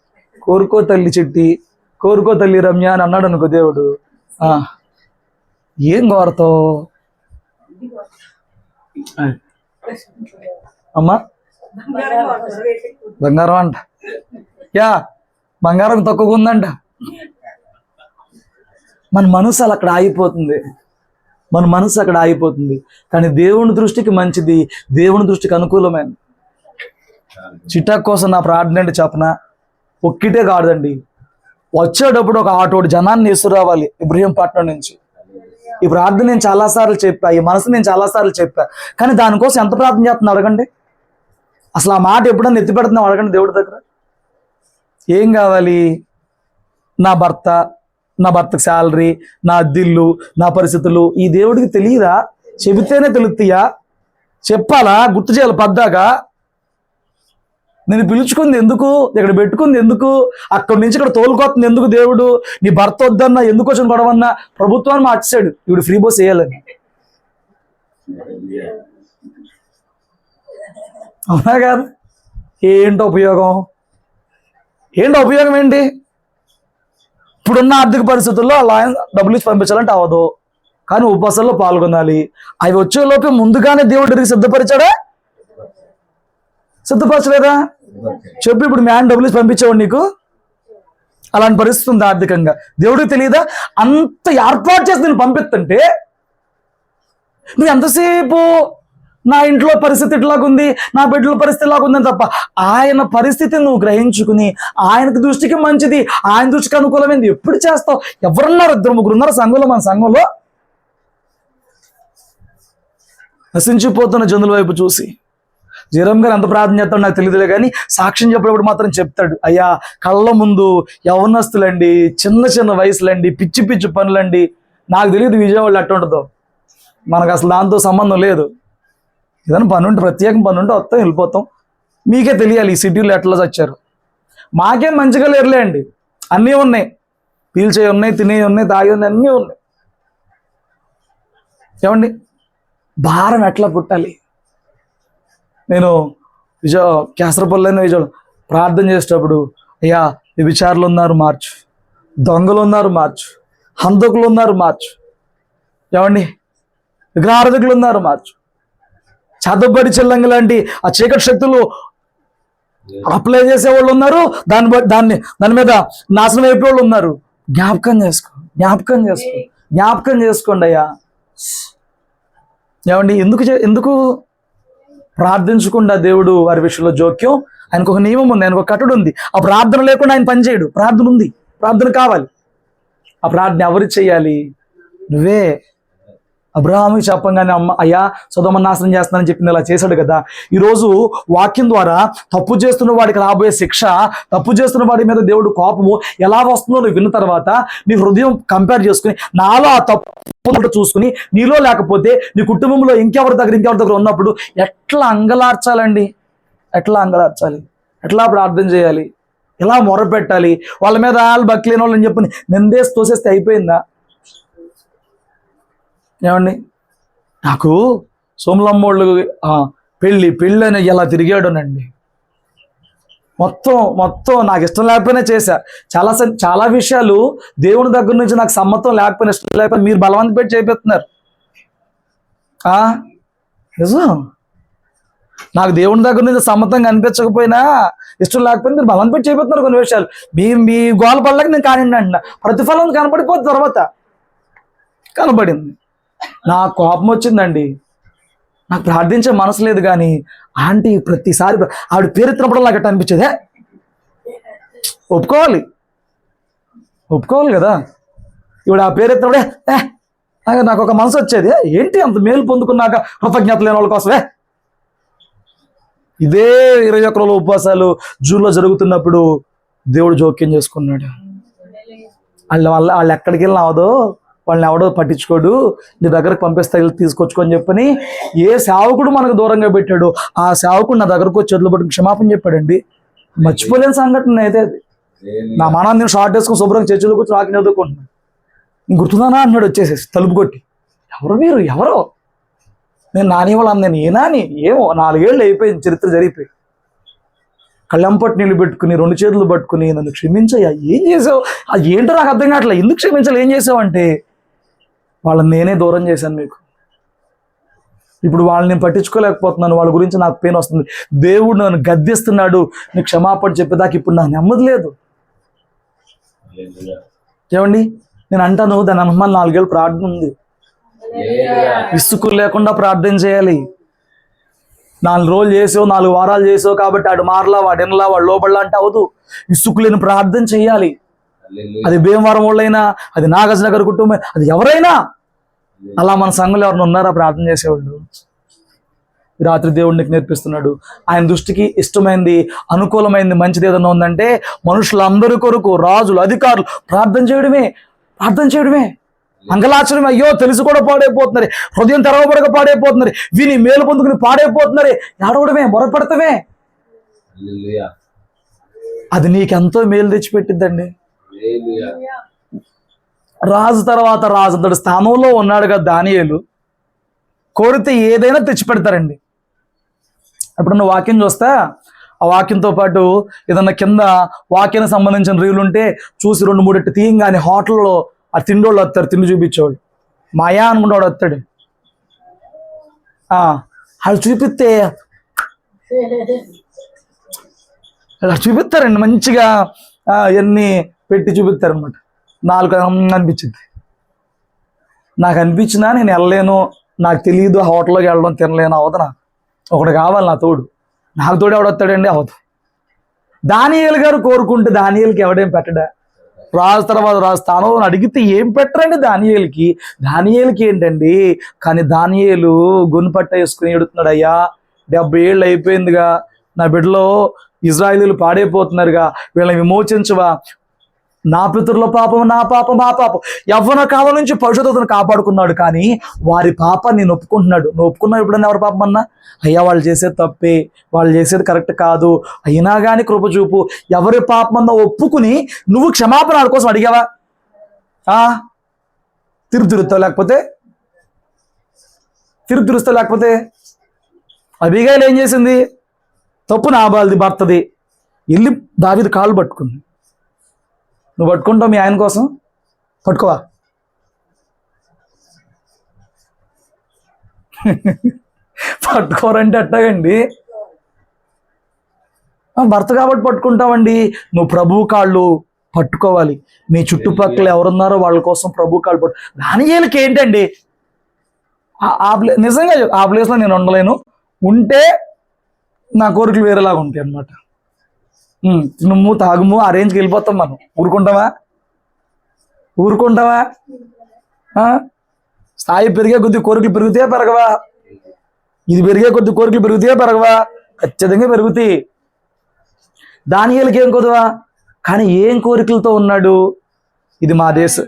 కోరుకో తల్లి చిట్టి, కోరుకో తల్లి రమ్య అని అన్నాడు అనుకో దేవుడు. ఏం కోరతావు అమ్మా? బంగారం అంట. బంగారం తక్కువ ఉందంట. మన మనసు అక్కడ ఆగిపోతుంది. కానీ దేవుని దృష్టికి మంచిది, దేవుని దృష్టికి అనుకూలమైనది. చిటాక్ కోసం నా ప్రార్థన అంటే చెప్పనా? ఒక్కటే కాదండి, వచ్చేటప్పుడు ఒక ఆటోడు జనాన్ని తీసుకురావాలి ఇబ్రహీంపట్నం నుంచి. ఈ ప్రార్థన నేను చాలాసార్లు చెప్పా, ఈ మనసు నేను చాలాసార్లు చెప్పా, కానీ దానికోసం ఎంత ప్రార్థన చేస్తున్నా అడగండి. అసలు ఆ మాట ఎప్పుడన్నా ఎత్తి పెడుతున్నావు అడగండి దేవుడి దగ్గర. ఏం కావాలి? నా భర్తకు శాలరీ, నా అద్దిల్లు, నా పరిస్థితులు ఈ దేవుడికి తెలియదా? చెబితేనే తెలుస్తాయా? చెప్పాలా? గుర్తు చేయాలి పద్దాగా. నేను పిలుచుకుంది ఎందుకు? ఇక్కడ పెట్టుకుంది ఎందుకు? అక్కడి నుంచి ఇక్కడ తోలుకొస్తుంది ఎందుకు? దేవుడు నీ భర్త వద్దన్నా, ఎందుకు వచ్చిన గొడవన్నా ప్రభుత్వాన్ని మార్చాడు ఇప్పుడు ఫ్రీ బస్ వేయాలని. అవునా కాదు? ఏంటో ఉపయోగం ఏంటి? ఇప్పుడున్న ఆర్థిక పరిస్థితుల్లో అలా డబ్బులు ఇచ్చి పంపించాలంటే అవ్వదు, కానీ ఉపవాసాల్లో పాల్గొనాలి. అవి వచ్చేలోపే ముందుగానే దేవుడికి సిద్ధపరచలేదా? చెప్పు, ఇప్పుడు మ్యాన్ డబ్బులు ఇచ్చి పంపించేవాడు నీకు? అలాంటి పరిస్థితి ఉంది ఆర్థికంగా. దేవుడికి తెలియదా? అంత ఏర్పాటు చేసి నేను పంపిస్తుంటే నువ్వు ఎంతసేపు నా ఇంట్లో పరిస్థితి ఇట్లాగుంది, నా బిడ్డల పరిస్థితి ఇలాగుందని తప్ప ఆయన పరిస్థితిని నువ్వు గ్రహించుకుని ఆయనకు దృష్టికి మంచిది, ఆయన దృష్టికి అనుకూలమైంది ఎప్పుడు చేస్తావు? ఎవరున్నారు? 2-3 ఉన్నారు సంఘంలో. మన సంఘంలో నశించిపోతున్న జనుల వైపు చూసి జయరామ్ గారు ఎంత ప్రార్థన చేస్తాడో నాకు తెలియదులే, కానీ సాక్ష్యం చెప్పేటప్పుడు మాత్రం చెప్తాడు, అయ్యా కళ్ళ ముందు యవనస్తులండి, చిన్న చిన్న వయసులండి, పిచ్చి పిచ్చి పనులండి. నాకు తెలియదు విజయవాడలో ఎట్లా ఉంటుందో, మనకు అసలు దాంతో సంబంధం లేదు. ఏదైనా పని ఉంటే, ప్రత్యేకం పని ఉంటే వస్తాం వెళ్ళిపోతాం. మీకే తెలియాలి ఈ సిటీలో ఎట్లా చచ్చారు. మాకేం మంచిగా లేరులే అండి, అన్నీ ఉన్నాయి, పీల్చేవి ఉన్నాయి, తినేవి ఉన్నాయి, తాగేవి ఉన్నాయి, అన్నీ ఉన్నాయి. ఏమండి భారం ఎట్లా పుట్టాలి? నేను కేసరపల్లిలో విజయవాడ ప్రార్థన చేసేటప్పుడు, అయ్యా విచారులు ఉన్నారు మార్చు, దొంగలు ఉన్నారు మార్చు, హంతకులు ఉన్నారు మార్చు, ఏమండి విగ్రహారధకులు ఉన్నారు మార్చు, చదవబడి చెల్లంగి లాంటి ఆ చీకటి శక్తులు అప్లై చేసేవాళ్ళు ఉన్నారు, దాని మీద నాశనం అయిపోయే వాళ్ళు ఉన్నారు. జ్ఞాపకం చేసుకోండి అయ్యా. ఏమండి ఎందుకు ప్రార్థించకుండా దేవుడు వారి విషయంలో జోక్యం? ఆయనకు ఒక నియమం ఉంది, ఆయనకు ఒక కట్టడు ఉంది. ఆ ప్రార్థన లేకుండా ఆయన పనిచేయడు. ప్రార్థన ఉంది, ప్రార్థన కావాలి. ఆ ప్రార్థన ఎవరు చేయాలి? నువ్వే. అబ్రహాముకి చెప్పంగానే అయ్యా సొదొమ నాశనం చేస్తానని చెప్పింది అలా చేశాడు కదా. ఈరోజు వాక్యం ద్వారా తప్పు చేస్తున్న వాడికి రాబోయే శిక్ష, తప్పు చేస్తున్న వాడి మీద దేవుడు కోపము ఎలా వస్తుందో నువ్వు విన్న తర్వాత నీ హృదయం కంపేర్ చేసుకుని, నాలో ఆ తప్పు చూసుకుని, నీలో లేకపోతే నీ కుటుంబంలో ఇంకెవరి దగ్గర ఉన్నప్పుడు ఎట్లా అంగలార్చాలండి? ఎట్లా ప్రార్థన చేయాలి? ఎలా మొరపెట్టాలి? వాళ్ళ మీద భక్తి లేని వాళ్ళని చెప్పి నిందేసి తోసేస్తే అయిపోయిందా? ఏమండి నాకు సోములమ్మోళ్ళు పెళ్ళి అని ఎలా తిరిగాడునండి. మొత్తం నాకు ఇష్టం లేకపోయినా చేశా. చాలా విషయాలు దేవుని దగ్గర నుంచి నాకు సమ్మతం లేకపోయినా, ఇష్టం లేకపోయినా మీరు బలవంత పెట్టి చేపెడుతున్నారు. నిజం, నాకు దేవుని దగ్గర నుంచి సమ్మతంగా అనిపించకపోయినా, ఇష్టం లేకపోయినా మీరు బలవంత పెట్టి చేపెడుతున్నారు కొన్ని విషయాలు. మీ గోల పడలేక నేను కానివ్వండి అంటున్నా. ప్రతిఫలం కనపడిపోతుంది, తర్వాత కనపడింది. నాకు కోపం వచ్చిందండి. నాకు ప్రార్థించే మనసు లేదు, కానీ ఆంటీ ప్రతిసారి ఆవిడ పేరు ఎత్తినప్పుడు నాకు అట్లా అనిపించేదే. ఒప్పుకోవాలి కదా. ఇవిడ ఆ పేరు ఎత్తినప్పుడే నాకు ఒక మనసు వచ్చేది, ఏంటి అంత మేలు పొందుకున్నాక కృతజ్ఞత లేని వాళ్ళ కోసమే. ఇదే 21 రోజుల ఉపవాసాలు జూన్లో జరుగుతున్నప్పుడు దేవుడు జోక్యం చేసుకున్నాడు. వాళ్ళు ఎక్కడికి వెళ్ళినా అవదో, వాళ్ళని ఎవడో పట్టించుకోడు, నీ దగ్గరకు పంపిస్తే తీసుకొచ్చుకొని చెప్పని ఏ సేవకుడు మనకు దూరంగా పెట్టాడు, ఆ సేవకుడు నా దగ్గరకు వచ్చి చేతులు పట్టుకుని క్షమాపణ చెప్పాడండి. మర్చిపోలేని సంఘటన అయితే అది. నా మనాన్ని నేను షార్ట్ వేసుకుని శుభ్రంగా చర్చలు కూర్చొని వాకింగ్ చదువుకుంటున్నాను. నేను గుర్తున్నానా అన్నాడు వచ్చేసేసి తలుపు కొట్టి. ఎవరో నేను నాని వాళ్ళు అన్నాను. ఏనాని ఏమో 4 ఏళ్ళు అయిపోయింది, చరిత్ర జరిగిపోయి. కళ్ళంపట్టి నీళ్ళు పెట్టుకుని 2 చేతులు పట్టుకుని నన్ను క్షమించయ్యా, ఏం చేసావు? అది ఏంటో నాకు అర్థం కావట్లేదు. ఎందుకు క్షమించాలి? ఏం చేసావు అంటే, వాళ్ళని నేనే దూరం చేశాను మీకు. ఇప్పుడు వాళ్ళని నేను పట్టించుకోలేకపోతున్నాను, వాళ్ళ గురించి నాకు పెయిన్ వస్తుంది. దేవుడు నన్ను గద్దిస్తున్నాడు, నీకు క్షమాపణ చెప్పేదాకా ఇప్పుడు నాకు నెమ్మది లేదు. ఏమండి నేను అంటాను, దాని అనుమానం 4 ఏళ్ళు ప్రార్థన ఉంది. విసుగు లేకుండా ప్రార్థన చేయాలి. 4 రోజులు చేసావు, 4 వారాలు చేసావు కాబట్టి ఆడు మారలా, వాడు ఎనలా, వాడు లోపడలా అంటే అవదు. విసుగులేని ప్రార్థన చేయాలి. అది భీమవరం వాళ్ళైనా, అది నాగార్జునగర్ కుటుంబం, అది ఎవరైనా. అలా మన సంఘంలో ఎవరైనా ఉన్నారా ప్రార్థన చేసేవాళ్ళు? ఈ రాత్రి దేవుడికి నేర్పిస్తున్నాడు. ఆయన దృష్టికి ఇష్టమైంది, అనుకూలమైంది, మంచిది ఏదైనా ఉందంటే మనుషులందరి కొరకు, రాజులు, అధికారులు ప్రార్థన చేయడమే. అంగలాచడమే. అయ్యో తెలిసి కూడా పాడైపోతున్నారు, హృదయం తెరవబడక పాడైపోతున్నారు, విని మేలు పొందుకుని పాడైపోతున్నారు. ఏడవడమే, మొరపెడతమే. అది నీకెంతో మేలు తెచ్చిపెట్టిద్దండి. రాజు తర్వాత రాజు అంతటి స్థానంలో ఉన్నాడు కదా దానియేలు. కోరితే ఏదైనా తెచ్చిపెడతారండి. ఇప్పుడు నువ్వు వాక్యం చూస్తా, ఆ వాక్యంతో పాటు ఏదన్నా కింద వాక్యానికి సంబంధించిన రీలు ఉంటే చూసి 2-3 తీయంగానే హోటల్లో ఆ తిండోళ్ళు వస్తారు, తిండి చూపించేవాళ్ళు. మాయా అనుకుంటాడు వస్తాడు. వాళ్ళు చూపిస్తే అలా చూపిస్తారండి మంచిగా, ఎన్ని పెట్టి చూపిస్తారనమాట. 4 అనిపించింది. నాకు అనిపించినా నేను వెళ్ళలేను, నాకు తెలియదు హోటల్లోకి వెళ్ళడం, తినలేను, అవదనా ఒకటి కావాలి నా తోడు. నాకు తోడు ఎవడొస్తాడండి? అవదు. దానియేలు గారు కోరుకుంటే దానియేలుకి ఎవడేం పెట్టడా? రాజు తర్వాత రాజు స్థానం అడిగితే ఏం పెట్టరండి దానియేలుకి ఏంటండి? కానీ దానియేలు గొన్ను పట్ట వేసుకుని ఎడుతున్నాడు, అయ్యా 70 ఏళ్ళు అయిపోయిందిగా, నా బిడ్డలో ఇజ్రాయేలీలు పాడైపోతున్నారుగా, వీళ్ళని విమోచించవా? నా పితరుల పాపం నా పాపం మా పాపం. యవ్వన కాలం నుంచి పరిశుద్ధతను కాపాడుకున్నాడు, కానీ వారి పాపాన్ని నేను ఒప్పుకుంటున్నాడు. నువ్వు ఒప్పుకున్నావు ఎప్పుడన్నా ఎవరి పాపం అన్నా? అయ్యా వాళ్ళు చేసేది తప్పే, వాళ్ళు చేసేది కరెక్ట్ కాదు, అయినా కానీ కృప చూపు. ఎవరి పాపం అన్నా ఒప్పుకుని నువ్వు క్షమాపణ వాడి కోసం అడిగావా? తిరుగుతావు, లేకపోతే తిరుగుతావు, లేకపోతే అబీగైల్ ఏం చేసింది? తప్పు నాబాల్ది, భర్తది. వెళ్ళి దావీదు కాళ్ళు పట్టుకుంది. నువ్వు పట్టుకుంటావు మీ ఆయన కోసం? పట్టుకోవా? పట్టుకోరంటే ఎట్టాగండి? భర్త కాబట్టి పట్టుకుంటావండి. నువ్వు ప్రభువు కాళ్ళు పట్టుకోవాలి. మీ చుట్టుపక్కల ఎవరున్నారో వాళ్ళ కోసం ప్రభు కాళ్ళు పట్టు. దానియేలుకి ఏంటండి, నిజంగా ఆ ప్లేస్లో నేను ఉండలేను, ఉంటే నా కోరికలు వేరేలాగా ఉంటాయి అన్నమాట. నువ్వు తాగుము, ఆ రేంజ్కి వెళ్ళిపోతాం మనం. ఊరుకుంటావా? స్థాయి పెరిగే కొద్ది కోరికలు పెరుగుతాయా పెరగవా? ఇది పెరిగే కొద్ది కోరికలు పెరుగుతాయా పెరగవా? ఖచ్చితంగా పెరుగుతాయి. దానియేలుకి ఏం కొదవా, కానీ ఏం కోరికలతో ఉన్నాడు? ఇది మా దేశం.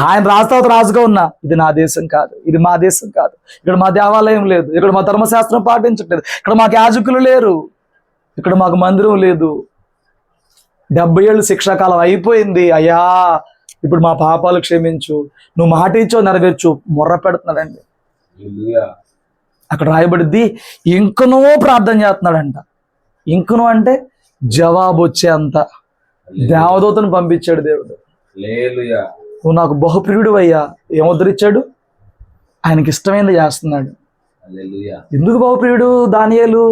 ఆయన రాష్ట్రావత రాజుగా ఉన్నా, ఇది నా దేశం కాదు, ఇది మా దేశం కాదు, ఇక్కడ మా దేవాలయం లేదు, ఇక్కడ మా ధర్మశాస్త్రం పాటించట్లేదు, ఇక్కడ మాకు యాజకులు లేరు, ఇక్కడ మాకు మందిరం లేదు. 70 ఏళ్ళు శిక్షాకాలం అయిపోయింది. అయ్యా ఇప్పుడు మా పాపాలు క్షమించు, నువ్వు మాట ఇచ్చో నెరవేర్చు, మొర్ర పెడుతున్నాడండి. అక్కడ రాయబడిద్ది, ఇంకనూ ప్రార్థన చేస్తున్నాడంట. ఇంకనూ అంటే జవాబు వచ్చే అంత దేవదూతను పంపించాడు దేవుడు. నువ్వు నాకు బహుప్రియుడు అయ్యా. ఏముద్దరిచ్చాడు? ఆయనకి ఇష్టమైనది చేస్తున్నాడు. ఎందుకు బహుప్రియుడు దానియేలు?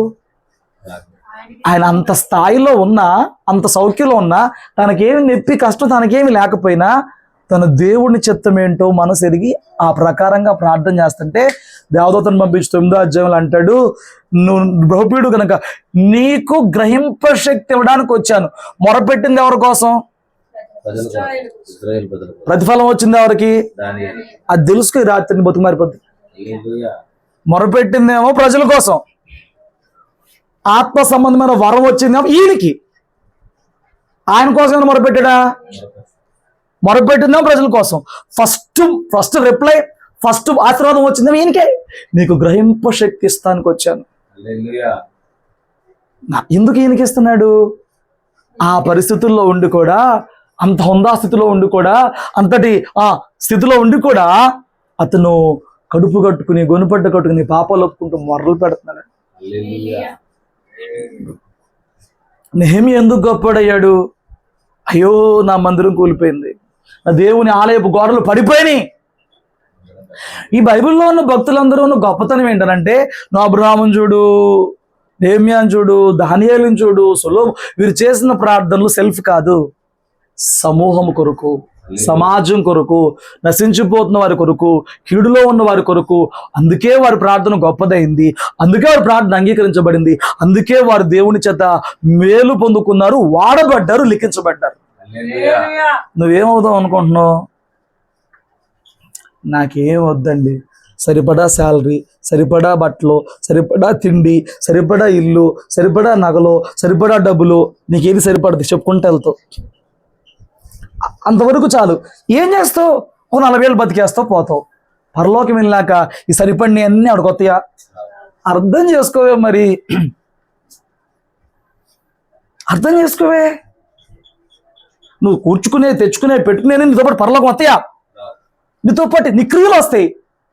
ఆయన అంత స్థాయిలో ఉన్నా, అంత సౌఖ్యంలో ఉన్నా, తనకేమి నొప్పి కష్టం తనకేమి లేకపోయినా, తన దేవుడిని చిత్తం ఏంటో మనసు ఎరిగి ఆ ప్రకారంగా ప్రార్థన చేస్తుంటే దేవదూతను పంపించి 9వ అధ్యాయంలో అంటాడు, నువ్వు బహుప్రియుడు కనుక నీకు గ్రహింప శక్తి ఇవ్వడానికి వచ్చాను. మొరపెట్టింది ఎవరి కోసం? ప్రతిఫలం వచ్చింది ఎవరికి? అది తెలుసుకో. ఈ రాత్రిని బతుకు మారిపోద్ది. మొరపెట్టిందేమో ప్రజల కోసం, ఆత్మ సంబంధమైన వరం వచ్చిందేమో ఈయనకి. ఆయన కోసం మొరపెట్టాడా? మొరపెట్టిందేమో ప్రజల కోసం. ఫస్ట్ రిప్లై, ఫస్ట్ ఆశీర్వాదం వచ్చిందేమో ఈయనకే. నీకు గ్రహింప శక్తి ఇస్తానికి వచ్చాను. ఎందుకు ఈయనకి ఇస్తున్నాడు? ఆ పరిస్థితుల్లో ఉండి కూడా, అంత హుందా స్థితిలో ఉండి కూడా, అంతటి స్థితిలో ఉండి కూడా అతను కడుపు కట్టుకుని, గొనుపడ్డ కట్టుకుని పాపాలు ఒప్పుకుంటూ మొర్రలు పెడుతున్నాడు. నెహెమీయా ఎందుకు గొప్పడయ్యాడు? అయ్యో నా మందిరం కూలిపోయింది, నా దేవుని ఆలయపు గోడలు పడిపోయినాయి. ఈ బైబిల్లో ఉన్న భక్తులందరూ ఉన్న గొప్పతనం ఏంటంటే, నువ్వు అబ్రహాముని చూడు, నెహెమీయాని చూడు, దానియేలుని చూడు, సొలొమోను, వీరు చేసిన ప్రార్థనలు సెల్ఫ్ కాదు, సమూహం కొరకు, సమాజం కొరకు, నశించిపోతున్న వారి కొరకు, కీడులో ఉన్న వారి కొరకు. అందుకే వారి ప్రార్థన గొప్పదైంది, అందుకే వారి ప్రార్థన అంగీకరించబడింది, అందుకే వారు దేవుని చేత మేలు పొందుకున్నారు, వాడబడ్డారు, లిఖించబడ్డారు. నువ్వేమవుదాం అనుకుంటున్నావు? నాకేం వద్దండి, సరిపడా శాలరీ, సరిపడా బట్టలు, సరిపడా తిండి, సరిపడా ఇల్లు, సరిపడా నగలు, సరిపడా డబ్బులు, నీకేది సరిపడదు చెప్పుకుంటే వెళ్తావు. అంతవరకు చాలు. ఏం చేస్తావు? 40 ఏళ్ళు బతికేస్తావు, పోతావు. పరలోకం వెళ్ళాక ఈ సరిపడిని అన్నీ ఆవిడ కొత్తయా? అర్థం చేసుకోవే, మరి అర్థం చేసుకోవే. నువ్వు కూర్చుకునే, తెచ్చుకునే, పెట్టుకునే నీతో పాటు పరలోకం వస్తాయా? నీతో పాటు నీ క్రియలు వస్తాయి.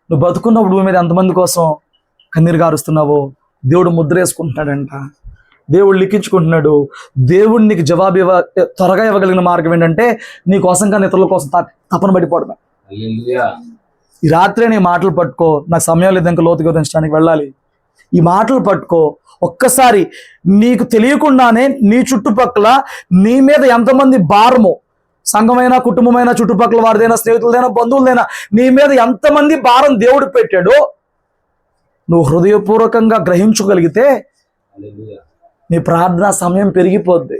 నువ్వు బతుకున్నప్పుడు భూమి మీద ఎంతమంది కోసం కన్నీరు గారుస్తున్నావో దేవుడు ముద్ర వేసుకుంటున్నాడంట. దేవుడు లిఖించుకుంటున్నాడు. దేవుడు నీకు జవాబు త్వరగా ఇవ్వగలిగిన మార్గం ఏంటంటే, నీ కోసం కానీ ఇతరుల కోసం తపన పడిపోవడమే. ఈ రాత్రి నీ మాటలు పట్టుకో. నాకు సమయం లేదు ఇంకా లోతుగా వివరించడానికి, వెళ్ళాలి. ఈ మాటలు పట్టుకో. ఒక్కసారి నీకు తెలియకుండానే నీ చుట్టుపక్కల నీ మీద ఎంతమంది భారము, సంఘమైనా, కుటుంబమైనా, చుట్టుపక్కల వారిదైనా, స్నేహితులదైనా, బంధువులదైనా, నీ మీద ఎంతమంది భారం దేవుడు పెట్టాడో నువ్వు హృదయపూర్వకంగా గ్రహించగలిగితే నీ ప్రార్థనా సమయం పెరిగిపోద్ది,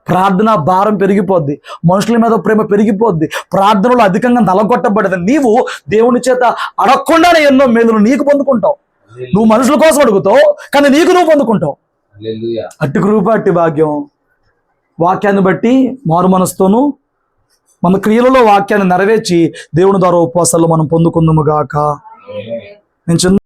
ప్రార్థనా భారం పెరిగిపోద్ది, మనుషుల మీద ప్రేమ పెరిగిపోద్ది, ప్రార్థనలు అధికంగా నలగొట్టబడదు. నీవు దేవుని చేత అడగకుండానే ఎన్నో మేలులు నీకు పొందుకుంటావు. నువ్వు మనుషుల కోసం అడుగుతావు, కానీ నీకు నువ్వు పొందుకుంటావు. హల్లెలూయా. అట్టి కృప, అట్టి భాగ్యం. వాక్యాన్ని బట్టి మారు మనసుతోనూ మన క్రియలలో వాక్యాన్ని నెరవేర్చి దేవుని ద్వారా ఉపవాసాలు మనం పొందుకుందుము గాక. నేను చిన్న